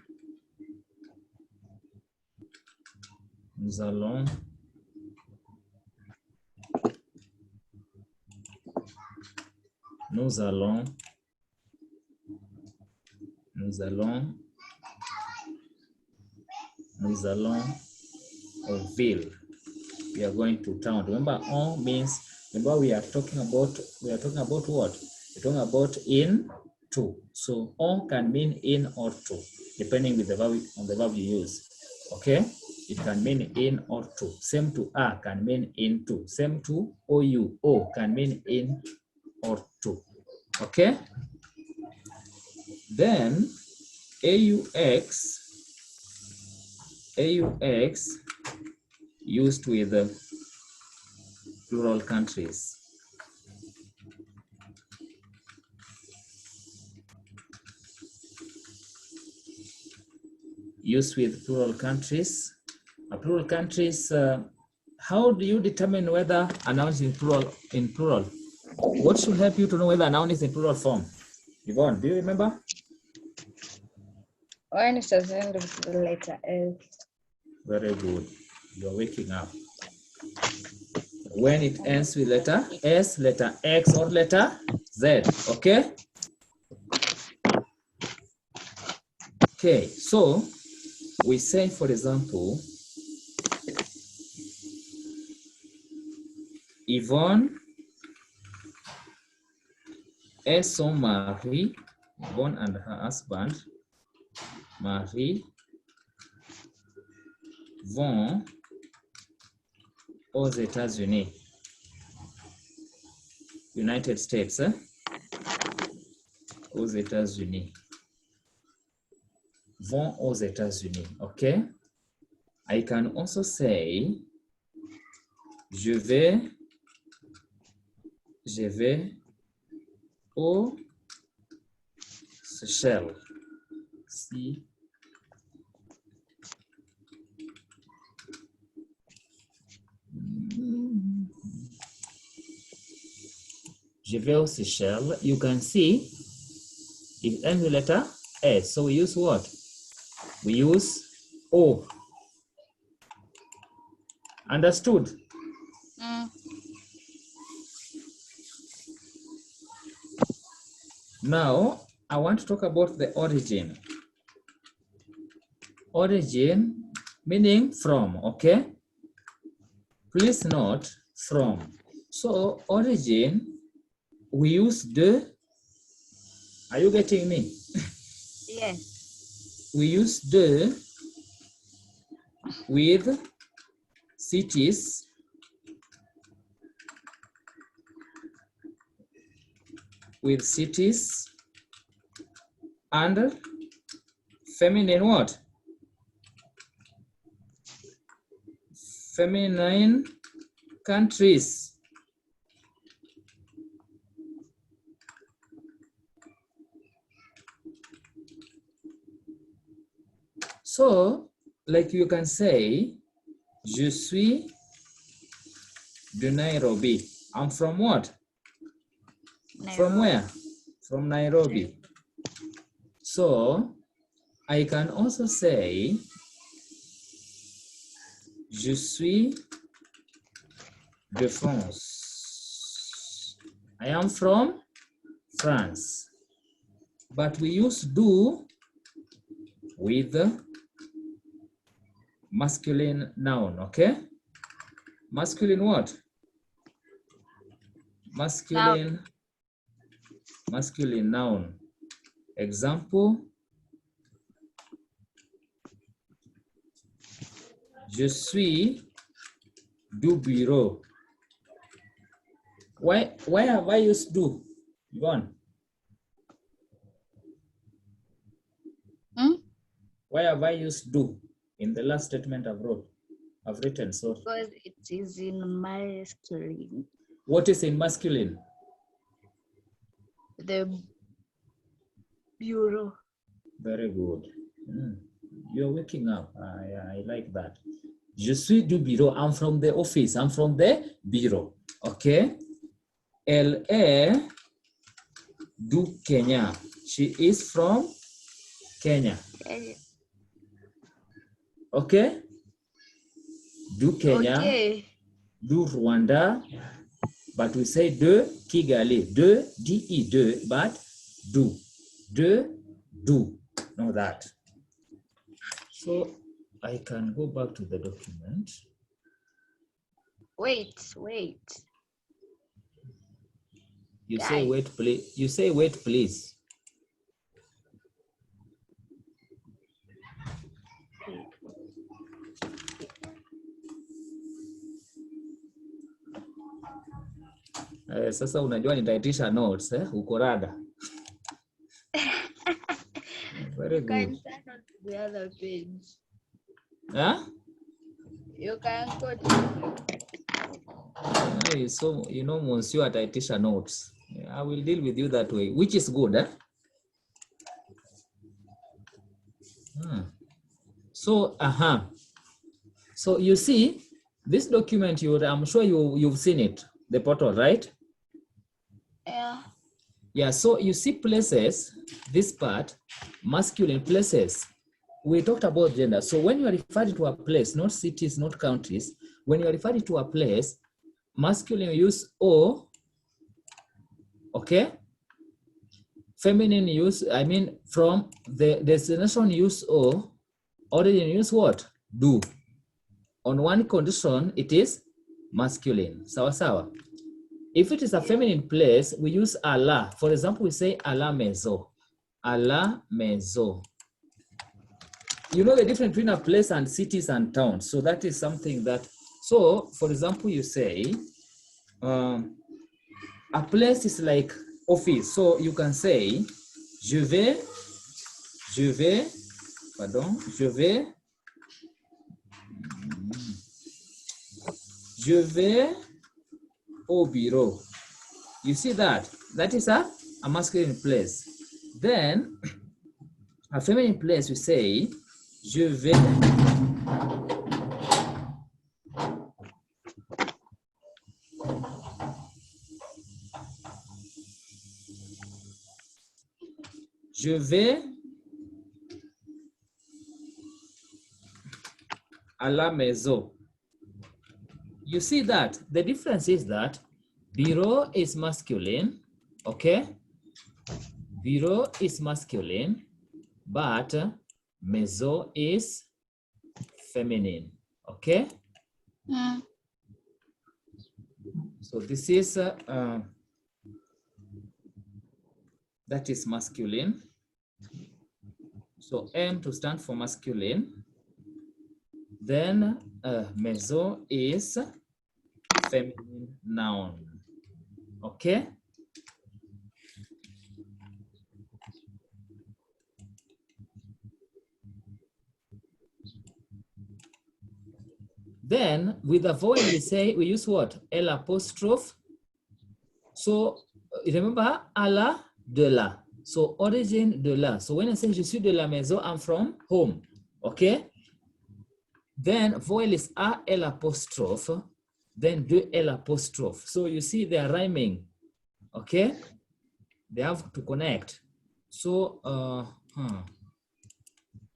au ville. We are going to town. Remember, on means, remember we are talking about what? We're talking about in, to. So on can mean in or to, depending with the verb on the verb you use. Okay? It can mean in or to. Same to a can mean in to. Same to ou, o can mean in or to. Okay? Then aux used with plural countries. Used with plural countries. Plural countries, how do you determine whether a noun is in plural? What should help you to know whether a noun is in plural form? Yvonne, do you remember? When it does end with the letter S. Very good. You're waking up. When it ends with letter S, letter X, or letter Z, okay? Okay, so we say, for example, Yvonne et son mari, Yvonne and her husband, Marie, vont aux États-Unis, United States, aux États-Unis, vont aux États-Unis, okay? I can also say, je vais aux Seychelles. Si. Je vais aux Seychelles. You can see it ends with letter S. So we use what? We use O. Understood? Now, I want to talk about the origin. Origin meaning from, okay? Please note from. So, origin, we use the, are you getting me? Yes. We use the with cities, and feminine what? Feminine countries. So, like you can say, je suis de Nairobi. I'm from what? Nairobi. From where? From Nairobi. So, I can also say, je suis de France. I am from France. But we use do with masculine noun, okay? Masculine what? masculine, masculine noun. Example, je suis du bureau. Why have I used do? Yvonne? Why have I used do in the last statement I've written? So Because it is in masculine. what is in masculine? The bureau. Very good. You're waking up. I like that. Je suis du bureau. I'm from the office. I'm from the bureau. Okay. Elle est du Kenya. She is from Kenya. Okay. Du Kenya. Okay. Du Rwanda. But we say de Kigali. De, D-E, de, but do. De, do. Know that. So I can go back to the document. Wait. You say wait, please. You say wait, please. Sasa unajua nitaitisha notes, uko rada. Very good. You can turn on to the other page. Huh? You can go to So, you know, Monsieur ataitisha notes. I will deal with you that way, which is good. So, So you see, this document, I'm sure you've seen it, the portal, right? Yeah. Yeah, so you see places, this part, masculine places. We talked about gender. So when you are referring to a place, not cities, not countries, when you are referring to a place, masculine use O, okay? Feminine use, I mean, from the destination use O, origin use what? Do. On one condition, it is masculine. Sawa sawa. If it is a feminine place, we use a la. For example, we say a la maison. A la maison. You know the difference between a place and cities and towns. So that is something that, so for example, you say, a place is like office. So you can say, je vais au bureau. You see that? That is a masculine place. Then, a feminine place, we say, je vais à la maison. You see that? The difference is that bureau is masculine, okay? Bureau is masculine, but maison is feminine, okay? So this is, that is masculine. So M to stand for masculine. Then maison is feminine noun, okay? Then with the vowel we use what? L apostrophe. So remember à la, de la. So origin de la. So when I say je suis de la maison, I'm from home, okay? Then vowel is A, L apostrophe, then de L apostrophe. So you see they are rhyming, okay? They have to connect. So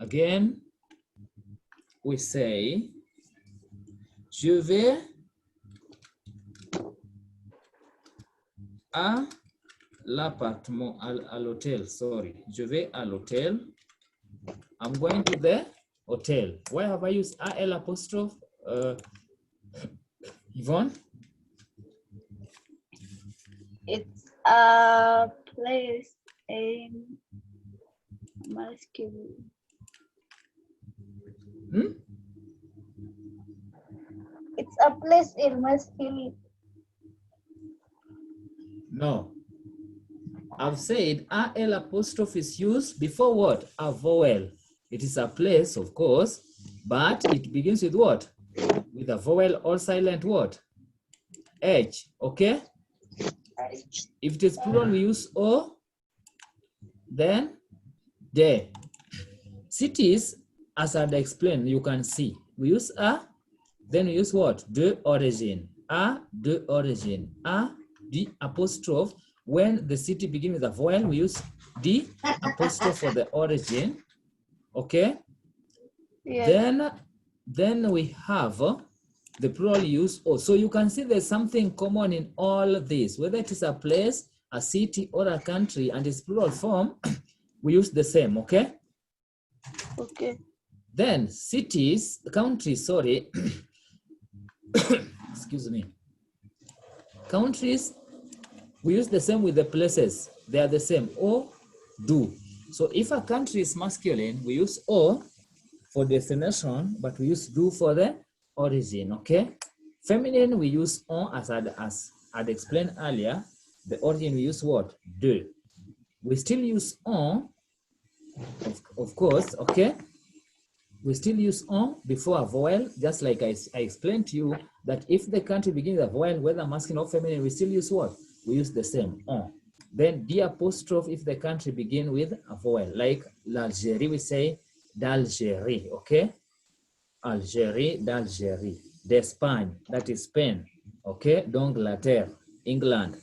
again, we say, je vais à l'appartement, à l'hôtel, sorry. Je vais à l'hôtel. I'm going to the hotel. Why have I used A-L apostrophe? Yvonne? It's a place in masculine. Hmm? It's a place in masculine. No. I've said AL apostrophe is used before what? A vowel. It is a place, of course, but it begins with what? With a vowel or silent what? H, okay? If it is plural, we use O, then de. Cities, as I'd explained, you can see. We use a, then we use what? De origin. A, de origin. A, the apostrophe. When the city begins with a vowel, we use the apostrophe for the origin. Okay? Yes. Then we have the plural use O. So you can see there's something common in all this, whether it is a place, a city, or a country, and its plural form, we use the same, okay? Okay. Then cities, countries, sorry, excuse me. Countries, we use the same with the places. They are the same, O, do. So if a country is masculine, we use O for destination, but we use do for the origin, okay? Feminine, we use on as I'd explained earlier. The origin, we use what? De. We still use on, of course, okay? We still use on before a vowel, just like I explained to you that if the country begins with a vowel, whether masculine or feminine, we still use what? We use the same, on. Then the apostrophe if the country begin with a vowel, like l'Algérie, we say d'Algérie, okay? Algérie, d'Algérie. D'Espagne, that is Spain, okay? D'Angleterre, England.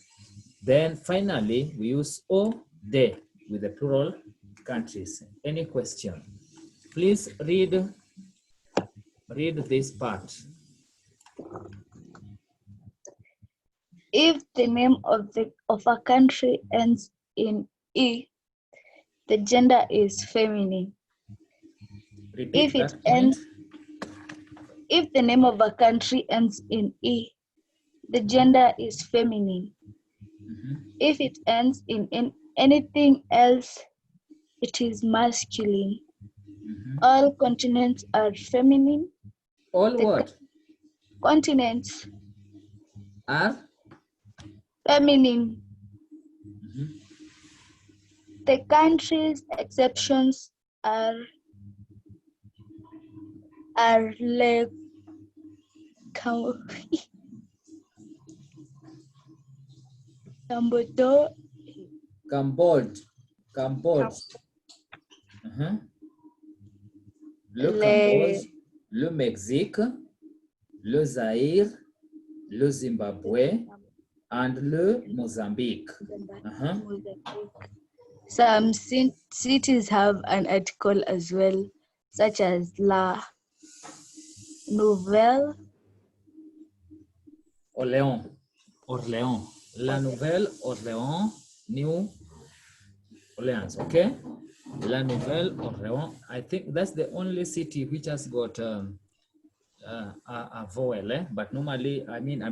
Then finally, we use O, de, with the plural countries. Any question? Please read this part. If the name of a country ends in E, the gender is feminine. Repeat that point. If the name of a country ends in E, the gender is feminine. If it ends in anything else, it is masculine. All continents are feminine. All what? Continents Are? feminine. The country's exceptions are like Cambodia, Le Cambodge, le Mexique, le Zaire, le Zimbabwe, and le Mozambique. Some cities have an article as well, such as La Nouvelle Orléans. La Nouvelle-Orléans, New Orleans, okay? La Nouvelle-Orléans. I think that's the only city which has got a vowel, but normally, I mean, I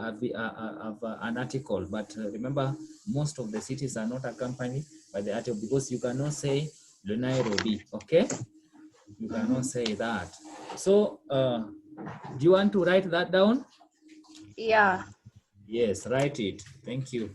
have an article, but remember, most of the cities are not accompanied by the article because you cannot say Le Nairobi, okay? You cannot say that. So, do you want to write that down? Yeah. Yes, write it. Thank you.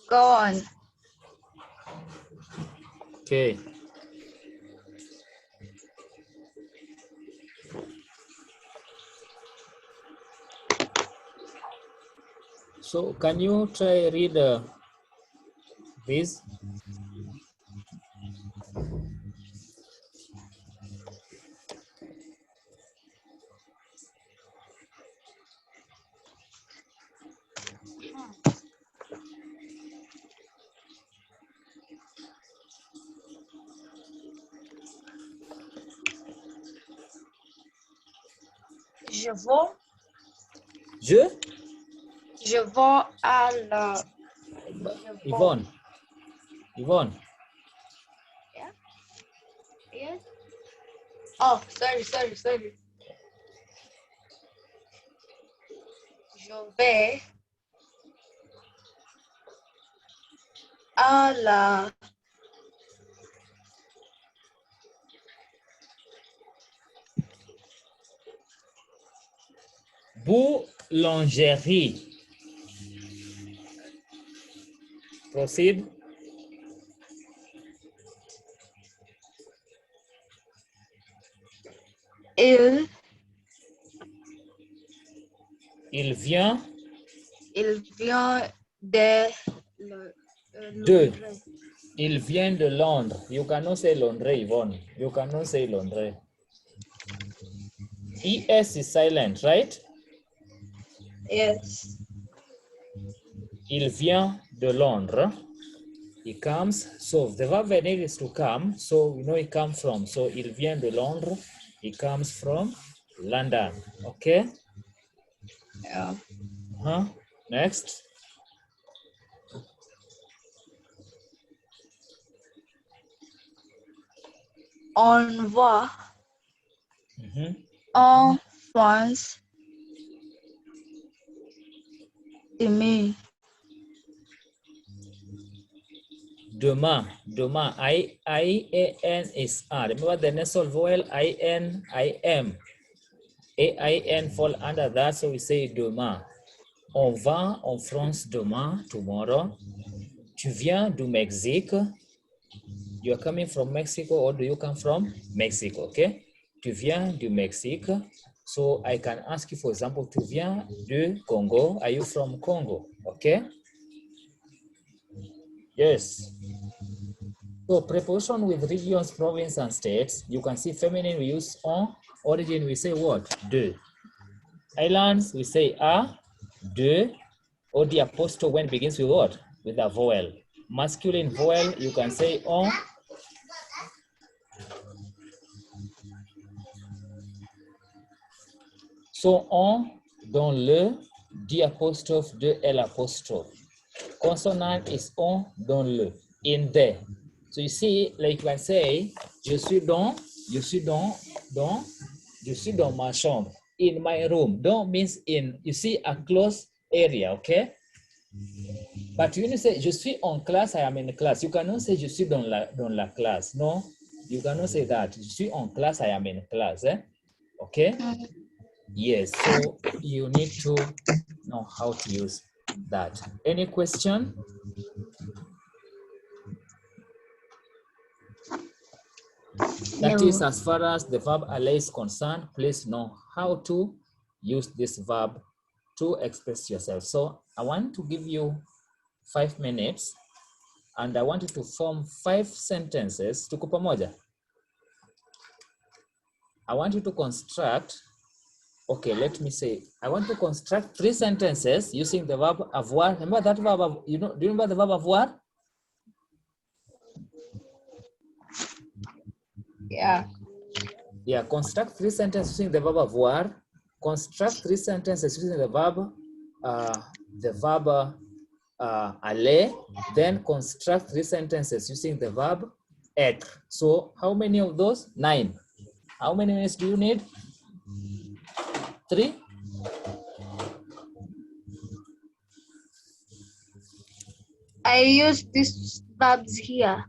Go on. Okay. So can you try read this? Je vais. Je? Je vais à la. Je vais. Yvonne. Yvonne. Yeah. Yes. Oh, sorry. Je vais à la. Boulangerie. Proceed. Il vient vient de de. Londres. Il vient de Londres. You cannot say Londres, Yvonne. You cannot say Londres. ES is silent, right? Yes. Il vient de Londres. He comes. So the verb venir is to come. So we know he comes from. So il vient de Londres. He comes from London. Okay? Yeah. Next. On va en France demain. Demain. Demain. I-A-N is R. Remember the nasal vowel I-N, I-M. A-I-N fall under that, so we say demain. On va en France demain, tomorrow. Tu viens du Mexique. You are coming from Mexico, or do you come from Mexico, okay? Tu viens du Mexique. So I can ask you, for example, tu viens du Congo. Are you from Congo, okay? Yes. So preposition with regions, province, and states. You can see feminine, we use on. Origin, we say what? De. Islands, we say a, de, or the apostrophe when it begins with what? With a vowel. Masculine vowel, you can say on. So on, dans le, the apostrophe, de, l apostrophe. Consonant is on, dans le, in there. So you see, like when I say, je suis dans ma chambre, in my room. Dans means in, you see a closed area, okay? But when you say, je suis en classe, I am in class, you cannot say, je suis dans la classe. No, you cannot say that. Je suis en classe, I am in class, eh? Okay? Yes, so you need to know how to use that. Any question? That is, as far as the verb aller is concerned, please know how to use this verb to express yourself. So I want to give you 5 minutes and I want you to form 5 sentences. Tuko pamoja? I want you to construct, okay, let me say, I want to construct 3 sentences using the verb avoir. Remember that verb, do you remember the verb avoir? Yeah. Yeah, construct 3 sentences using the verb avoir. Construct 3 sentences using the verb aller. Then construct 3 sentences using the verb être. So how many of those? 9. How many minutes do you need? 3? I use these verbs here.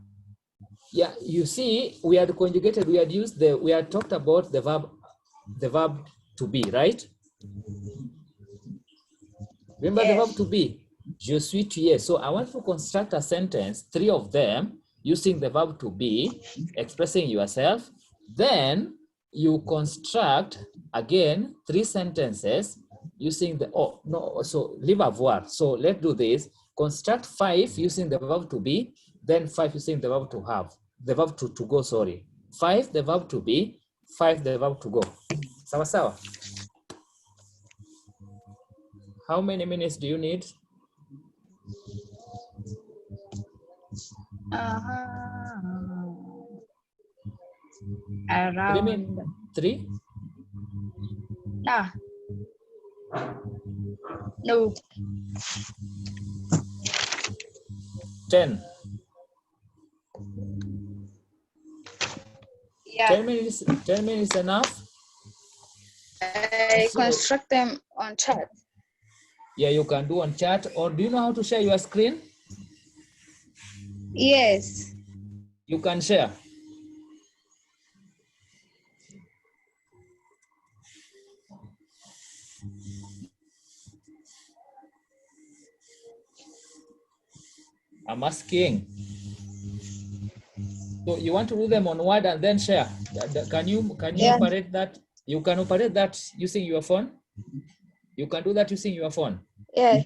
Yeah, you see, we had conjugated, we had talked about the verb to be, right? Remember the verb to be? Je suis, tu es. So I want to construct a sentence, 3 of them, using the verb to be, expressing yourself. Then you construct, again, 3 sentences using the, oh, no, so leave avoir. So let's do this. Construct 5 using the verb to be, then 5 using the verb to have. The verb to go, sorry. 5, the verb to be, 5, the verb to go. Sawa sawa. How many minutes do you need? Around 3? no 10. yeah 10 minutes, 10 minutes enough? I construct them on chat. Yeah, you can do on chat. Or do you know how to share your screen? Yes. You can share. I'm asking. So you want to do them on Word and then share? Can you Yeah. operate that? You can operate that using your phone? You can do that using your phone? Yes.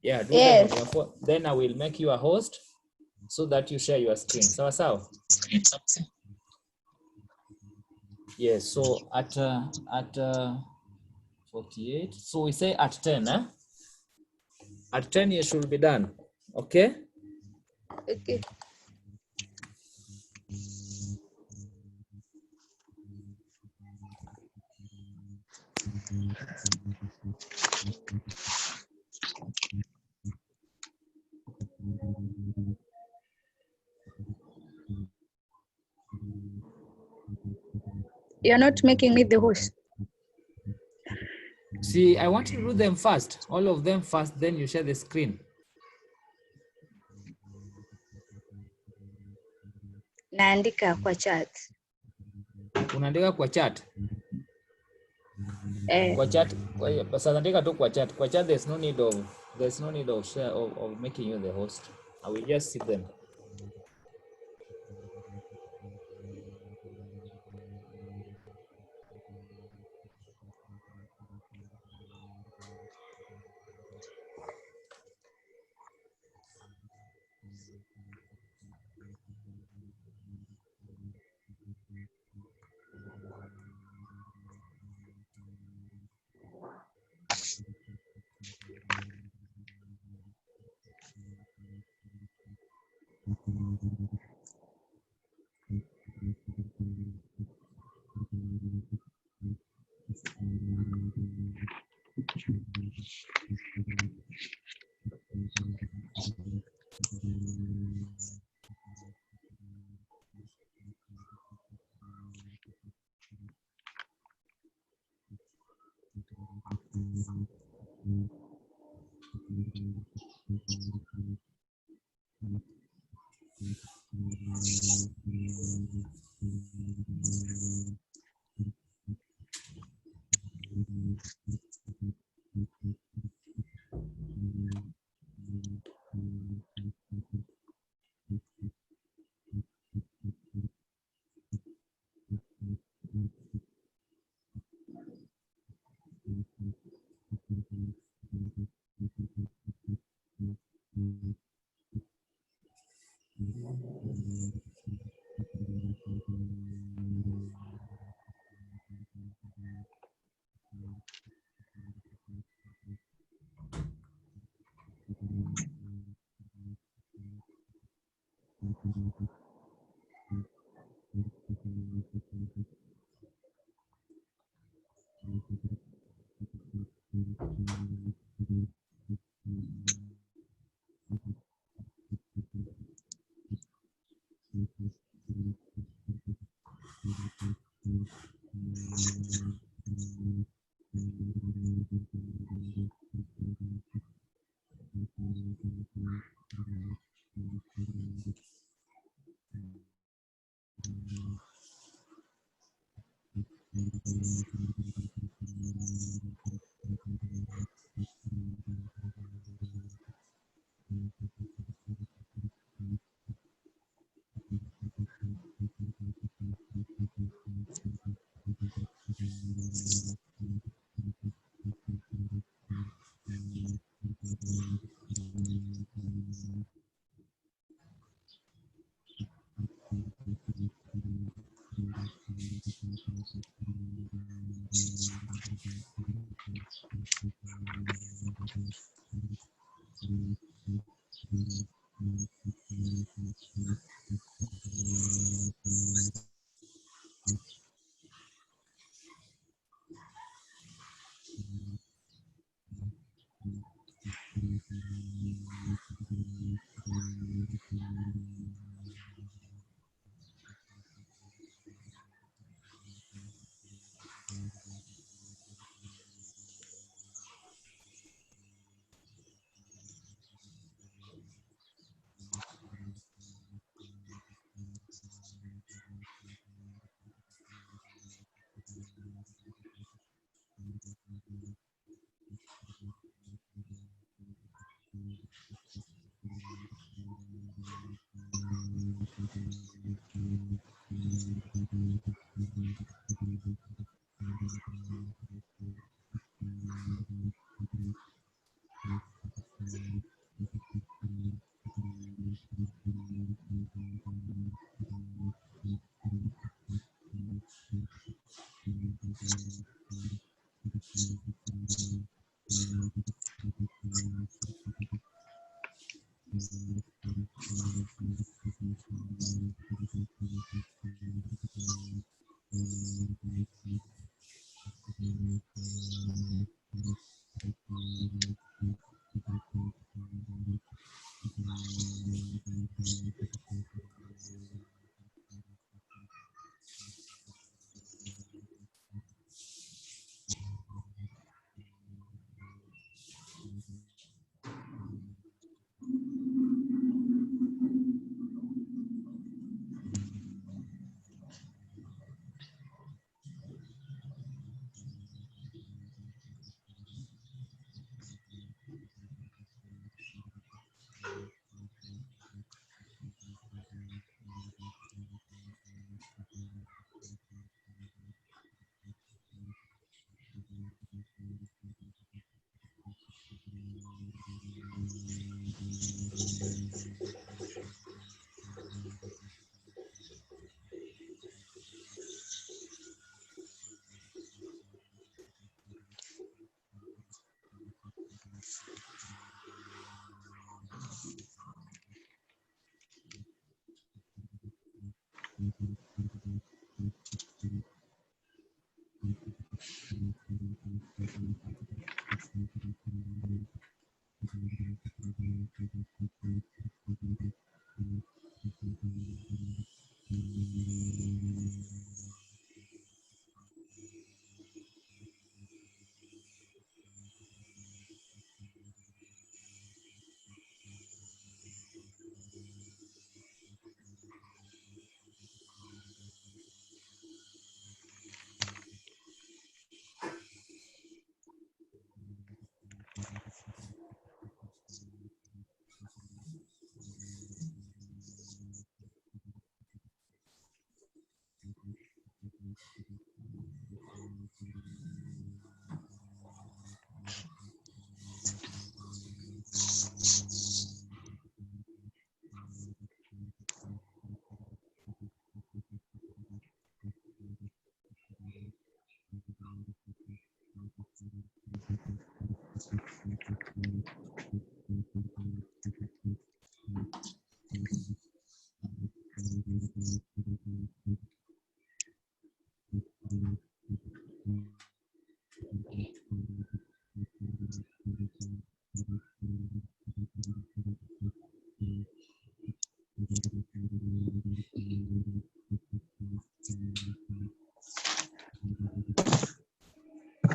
Yeah, do them on Yes. your phone. Then I will make you a host so that you share your screen. Sawa sawa? Yes, so at 48. So we say at 10, eh? At 10 you should be done. Okay? Okay. You're not making me the host. See, I want you to do them first. All of them first, then you share the screen. Naandika kwa chat. Unaandika kwa chat. Kwa chat, sasa andika tu kwa chat. Kwa chat there's no need of share of making you the host. I will just see them.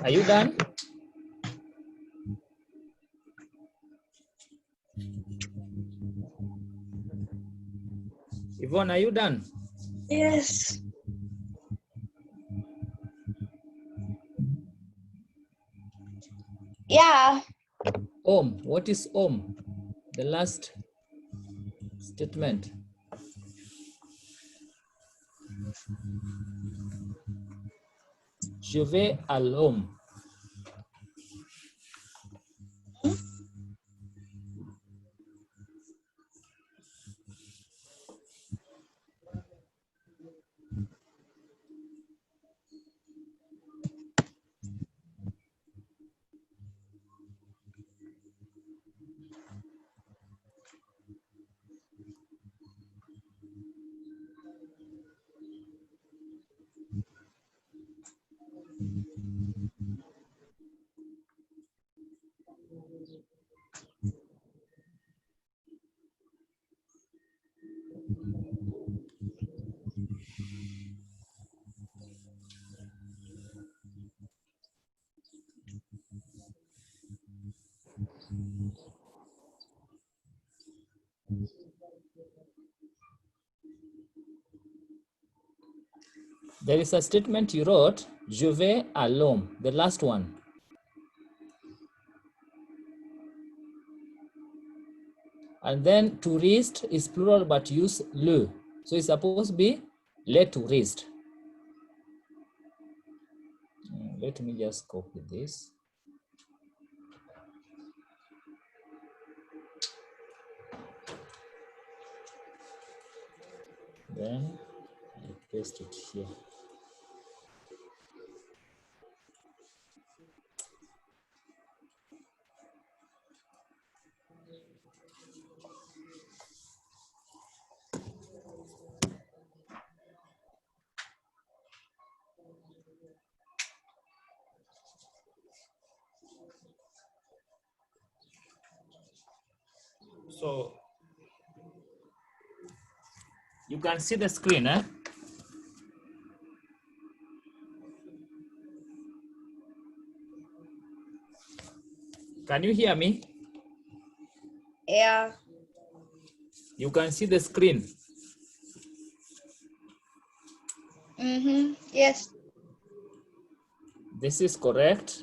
Are you done? Yvonne, are you done? Yes. Yeah. Om. What is om? The last statement. Je vais à l'homme. There is a statement you wrote, je vais à l'homme, the last one. And then tourist is plural but use le. So it's supposed to be le tourist. Let me just copy this. Then I paste it here. So you can see the screen, eh? Can you hear me? Yeah. You can see the screen. Yes. This is correct.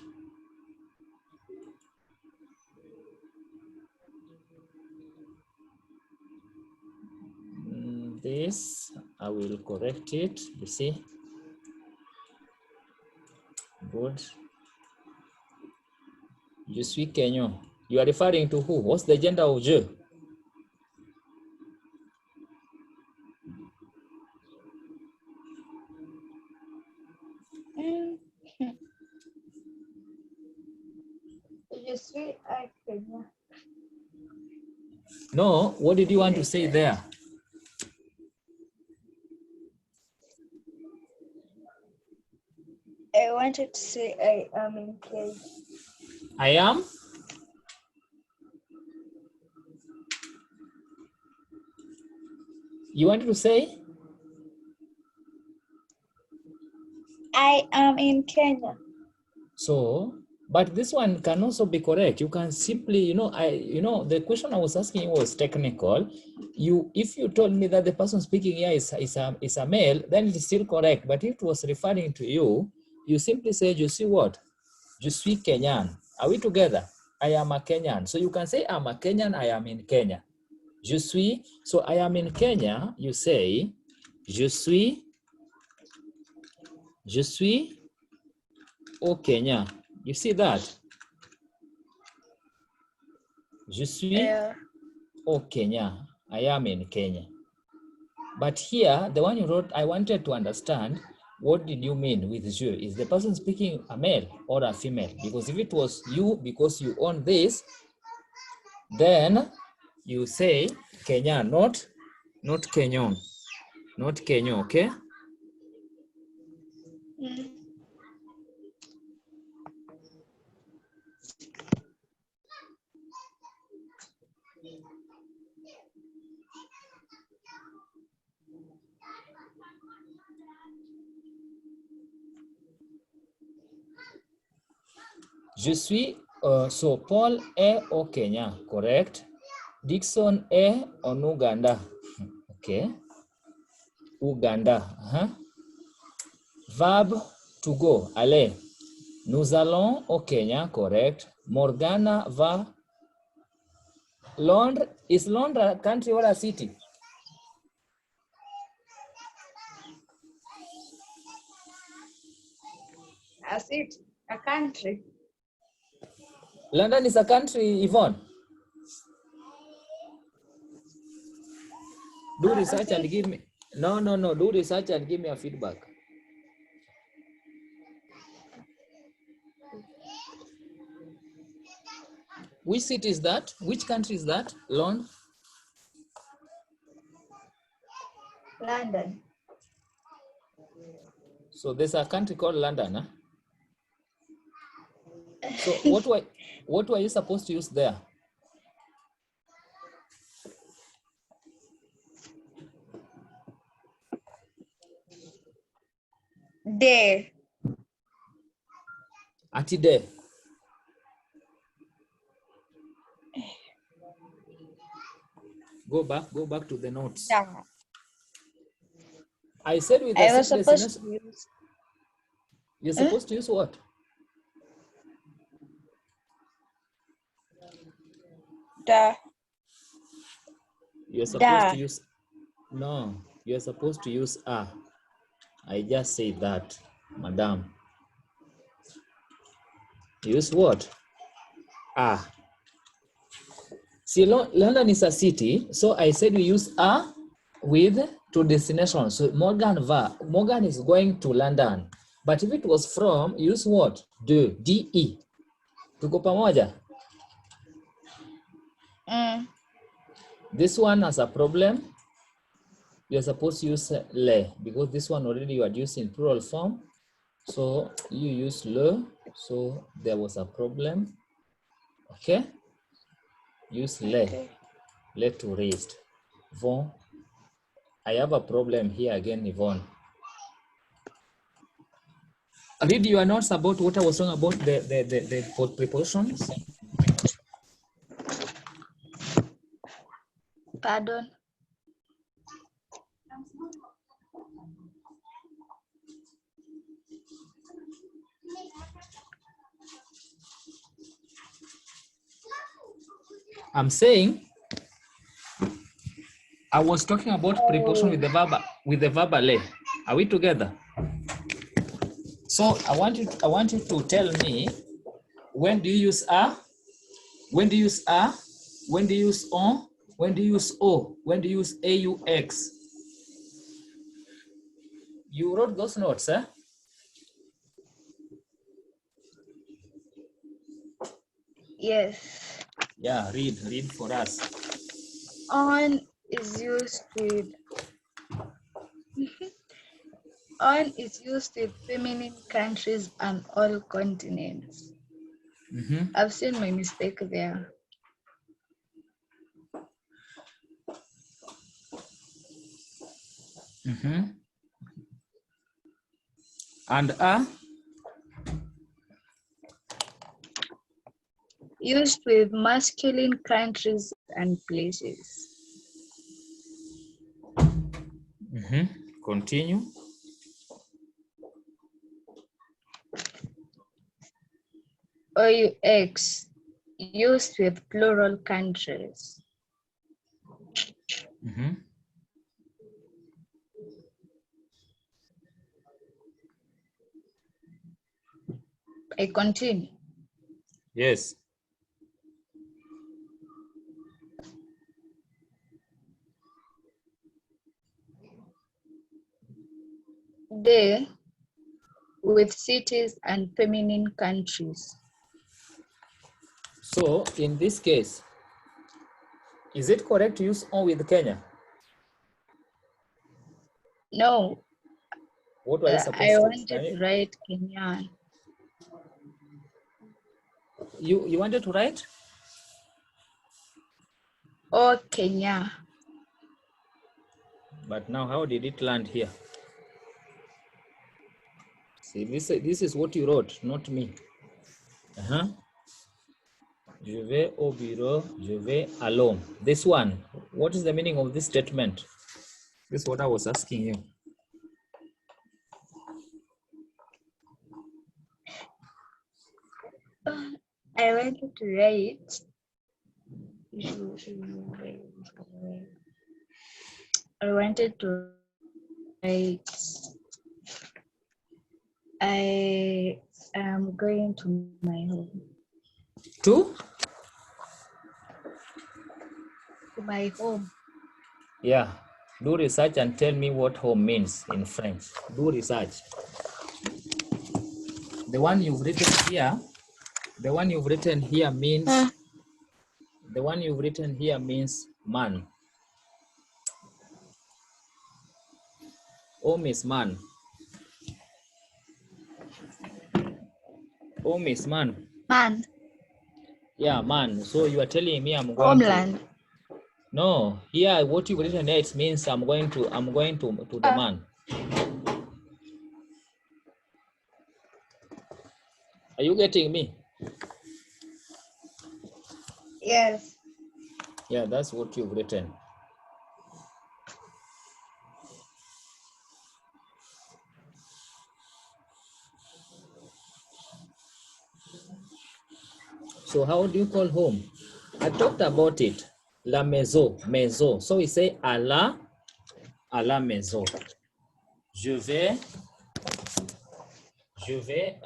This, I will correct it, you see. Good. Je suis Kenyan. You are referring to who? What's the gender of je? Je suis à Kenya. No, what did you want to say there? I wanted to say I am in Kenya. I am? You wanted to say? I am in Kenya. So, but this one can also be correct. You can simply, the question I was asking was technical. If you told me that the person speaking here is a male, then it is still correct. But if it was referring to you, you simply say, you see what? Je suis Kenyan. Are we together? I am a Kenyan. So you can say, I'm a Kenyan, I am in Kenya. Je suis, so I am in Kenya, you say, je suis au Kenya. You see that? Je suis au Kenya. I am in Kenya. But here, the one you wrote, I wanted to understand, what did you mean with je? Is the person speaking a male or a female? Because if it was you, because you own this, then you say Kenya, not Kenyan. Not Kenya, okay? Je suis, so Paul est au Kenya, correct? Dixon est en Uganda, okay? Uganda, Verb to go, aller. Nous allons au Kenya, correct? Morgana va. Londres, is Londres a country or a city? A city, a country. London is a country, Yvonne. Do research and give me. No. Do research and give me a feedback. Which city is that? Which country is that? London? London. So there's a country called London, huh? So what were you supposed to use there? There. Ati there. Go back to the notes. Yeah. I said with the I was same supposed destination. to use You're supposed to use what? the. You're supposed to Da. use, no, you're supposed to use a. I just said that, madam. Use what? A. See, London is a city, so I said we use a with to destination. So Morgan is going to London. But if it was from, use what? De. Tuko pamoja? This one has a problem. You're supposed to use le, because this one already you are using plural form. So you use le, so there was a problem. Okay? Use le, Okay. le to raised. Von, I have a problem here again, Yvonne. Read your notes about what I was talking about, the prepositions. Pardon. I'm saying I was talking about preposition with the verb le. Are we together? So I want you to tell me, when do you use a? When do you use a? When do you use on? When do you use o? When do you use aux? You wrote those notes, eh? Yes. Yeah, read for us. On is used with on is used with feminine countries and all continents. I've seen my mistake there. And a? Used with masculine countries and places. Continue. Aux used with plural countries. I continue. Yes. They with cities and feminine countries. So in this case, is it correct to use on with Kenya? No. What were you supposed I to? wanted to write Kenyan. You wanted to write? Or Kenya. But now how did it land here? See, this is what you wrote, not me. Je vais au bureau, je vais à l'homme. This one, what is the meaning of this statement? This is what I was asking you. I wanted to write. I wanted to write. I am going to my home. To? To my home. Yeah. Do research and tell me what home means in French. Do research. The one you've written here, means the one you've written here means man. Home is man. Home is man. Man. Yeah, man. So you are telling me I'm going Homeland. to. No, here what you've written here, it means I'm going to the man. Are you getting me? Yes. Yeah, that's what you've written. So how do you call home? I talked about it. La maison, maison. So we say à la maison. Je vais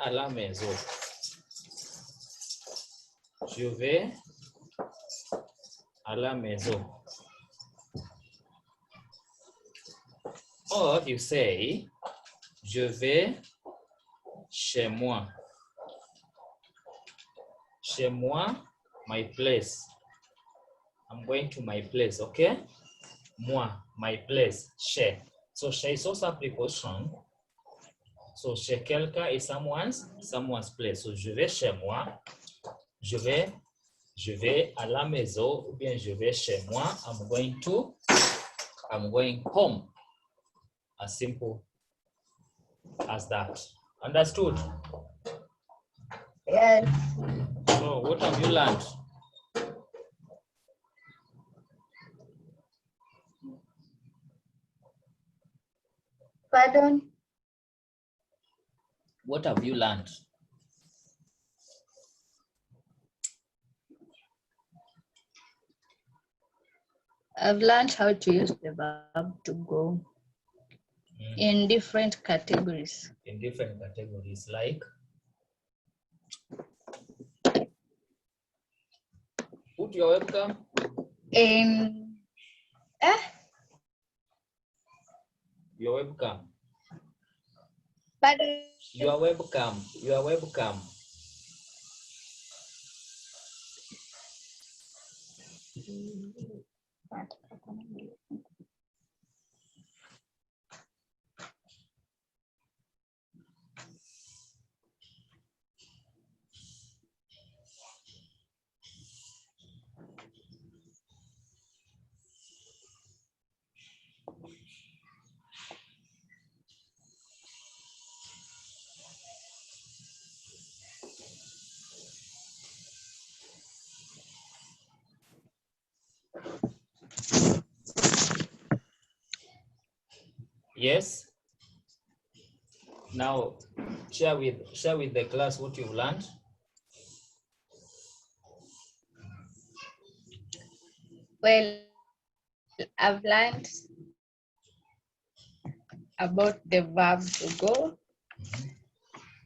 à la maison. Je vais à la maison. Or you say, je vais chez moi. Chez moi, my place. I'm going to my place, okay? Moi, my place. Chez. So chez is also a preposition. So chez quelqu'un is someone's place. So je vais chez moi. Je vais à la maison, ou bien je vais chez moi. I'm going home. As simple as that. Understood? Yes. So what have you learned? Pardon? What have you learned? I've learned how to use the verb to go in different categories. In different categories, like? Put your webcam. Your webcam. Pardon? Your webcam. Yes. Now share with the class what you've learned. Well, I've learned about the verb to go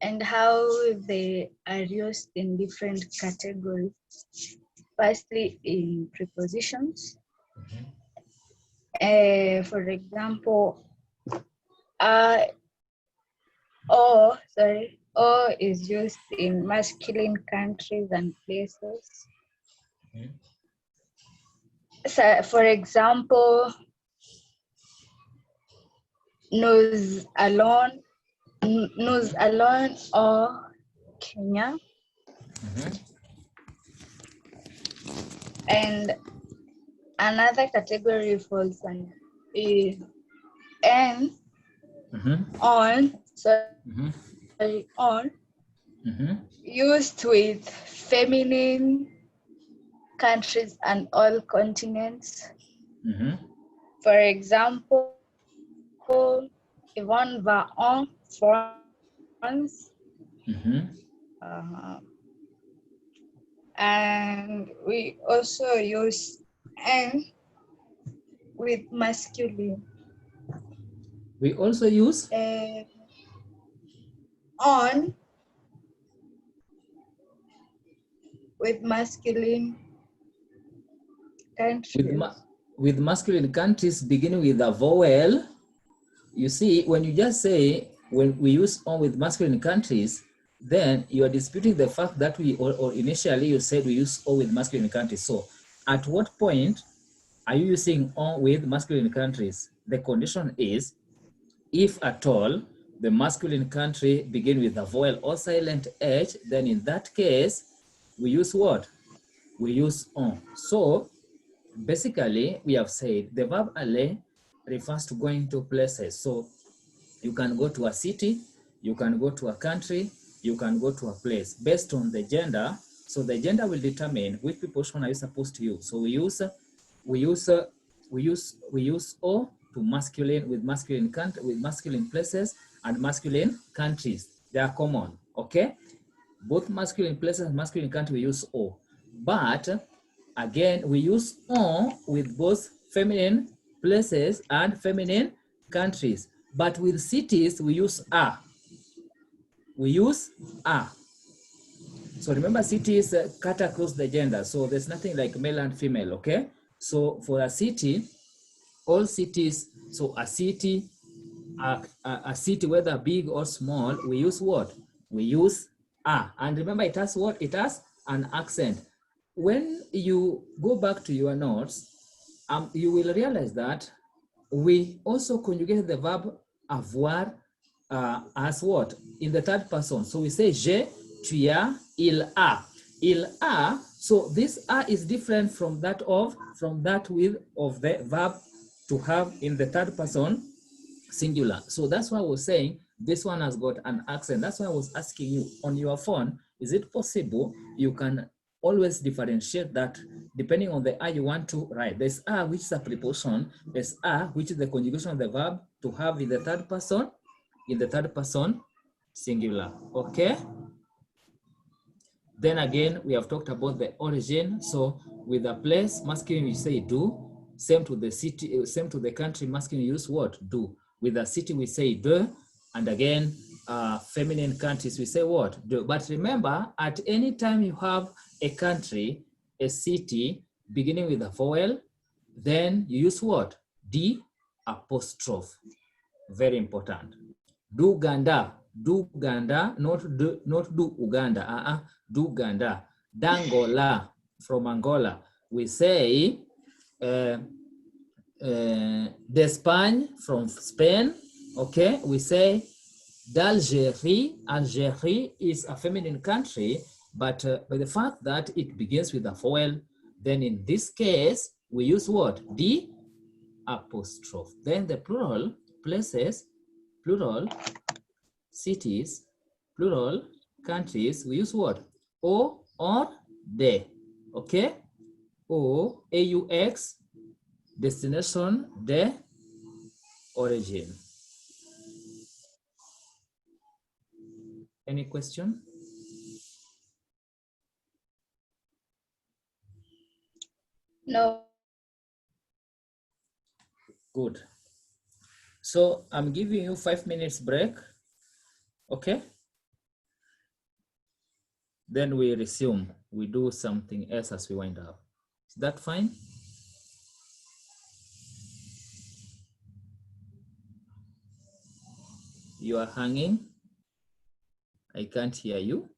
and how they are used in different categories. Firstly, in prepositions. For example, or is used in masculine countries and places. So, for example, nous allons or Kenya. And another category falls on is on used with feminine countries and all continents. For example, Yvonne va en France. And we also use N with masculine. We also use on with masculine countries. With masculine countries beginning with a vowel. You see, when you just say, when we use on with masculine countries, then you are disputing the fact that we, or initially you said we use on with masculine countries. So at what point are you using on with masculine countries? The condition is, if at all, the masculine country begin with a vowel or silent H, then in that case, we use what? We use on. So basically, we have said the verb aller refers to going to places. So you can go to a city, you can go to a country, you can go to a place based on the gender. So the gender will determine which preposition are you supposed to use. So we use o to masculine with masculine places and masculine countries. They are common. Okay. Both masculine places and masculine country, we use O. But again, we use O with both feminine places and feminine countries. But with cities, we use A. We use A. So remember, cities cut across the gender. So there's nothing like male and female, okay? So for a city, all cities, so a city, a city, whether big or small, we use what? We use A. And remember, it has what? It has an accent. When you go back to your notes, you will realize that we also conjugate the verb avoir as what? In the third person. So we say je, tu as, il a. Il a, so this a is different from that of the verb to have in the third person singular. So that's why I was saying this one has got an accent. That's why I was asking you on your phone, is it possible you can always differentiate that depending on the a you want to write? There's a which is a preposition, there's a which is the conjugation of the verb to have in the third person singular. Okay. Then again, we have talked about the origin. So with a place, masculine we say do. Same to the city, same to the country, masculine use what? Do. With a city we say de. And again, feminine countries we say what? Do. But remember, at any time you have a country, a city, beginning with a vowel, then you use what? D apostrophe. Very important. Do Ganda. Do Ganda, not do Uganda. Do Ganda. Dangola, from Angola. We say d'Espagne, from Spain. Okay, we say d'Algérie. Algérie is a feminine country, but by the fact that it begins with a vowel, then in this case, we use what? D apostrophe. Then the plural places, plural cities, plural countries, we use what? O or de. Okay? O, AUX, destination, de, origin. Any question? No. Good. So I'm giving you 5 minutes break. Okay? Then we resume. We do something else as we wind up. Is that fine? You are hanging. I can't hear you.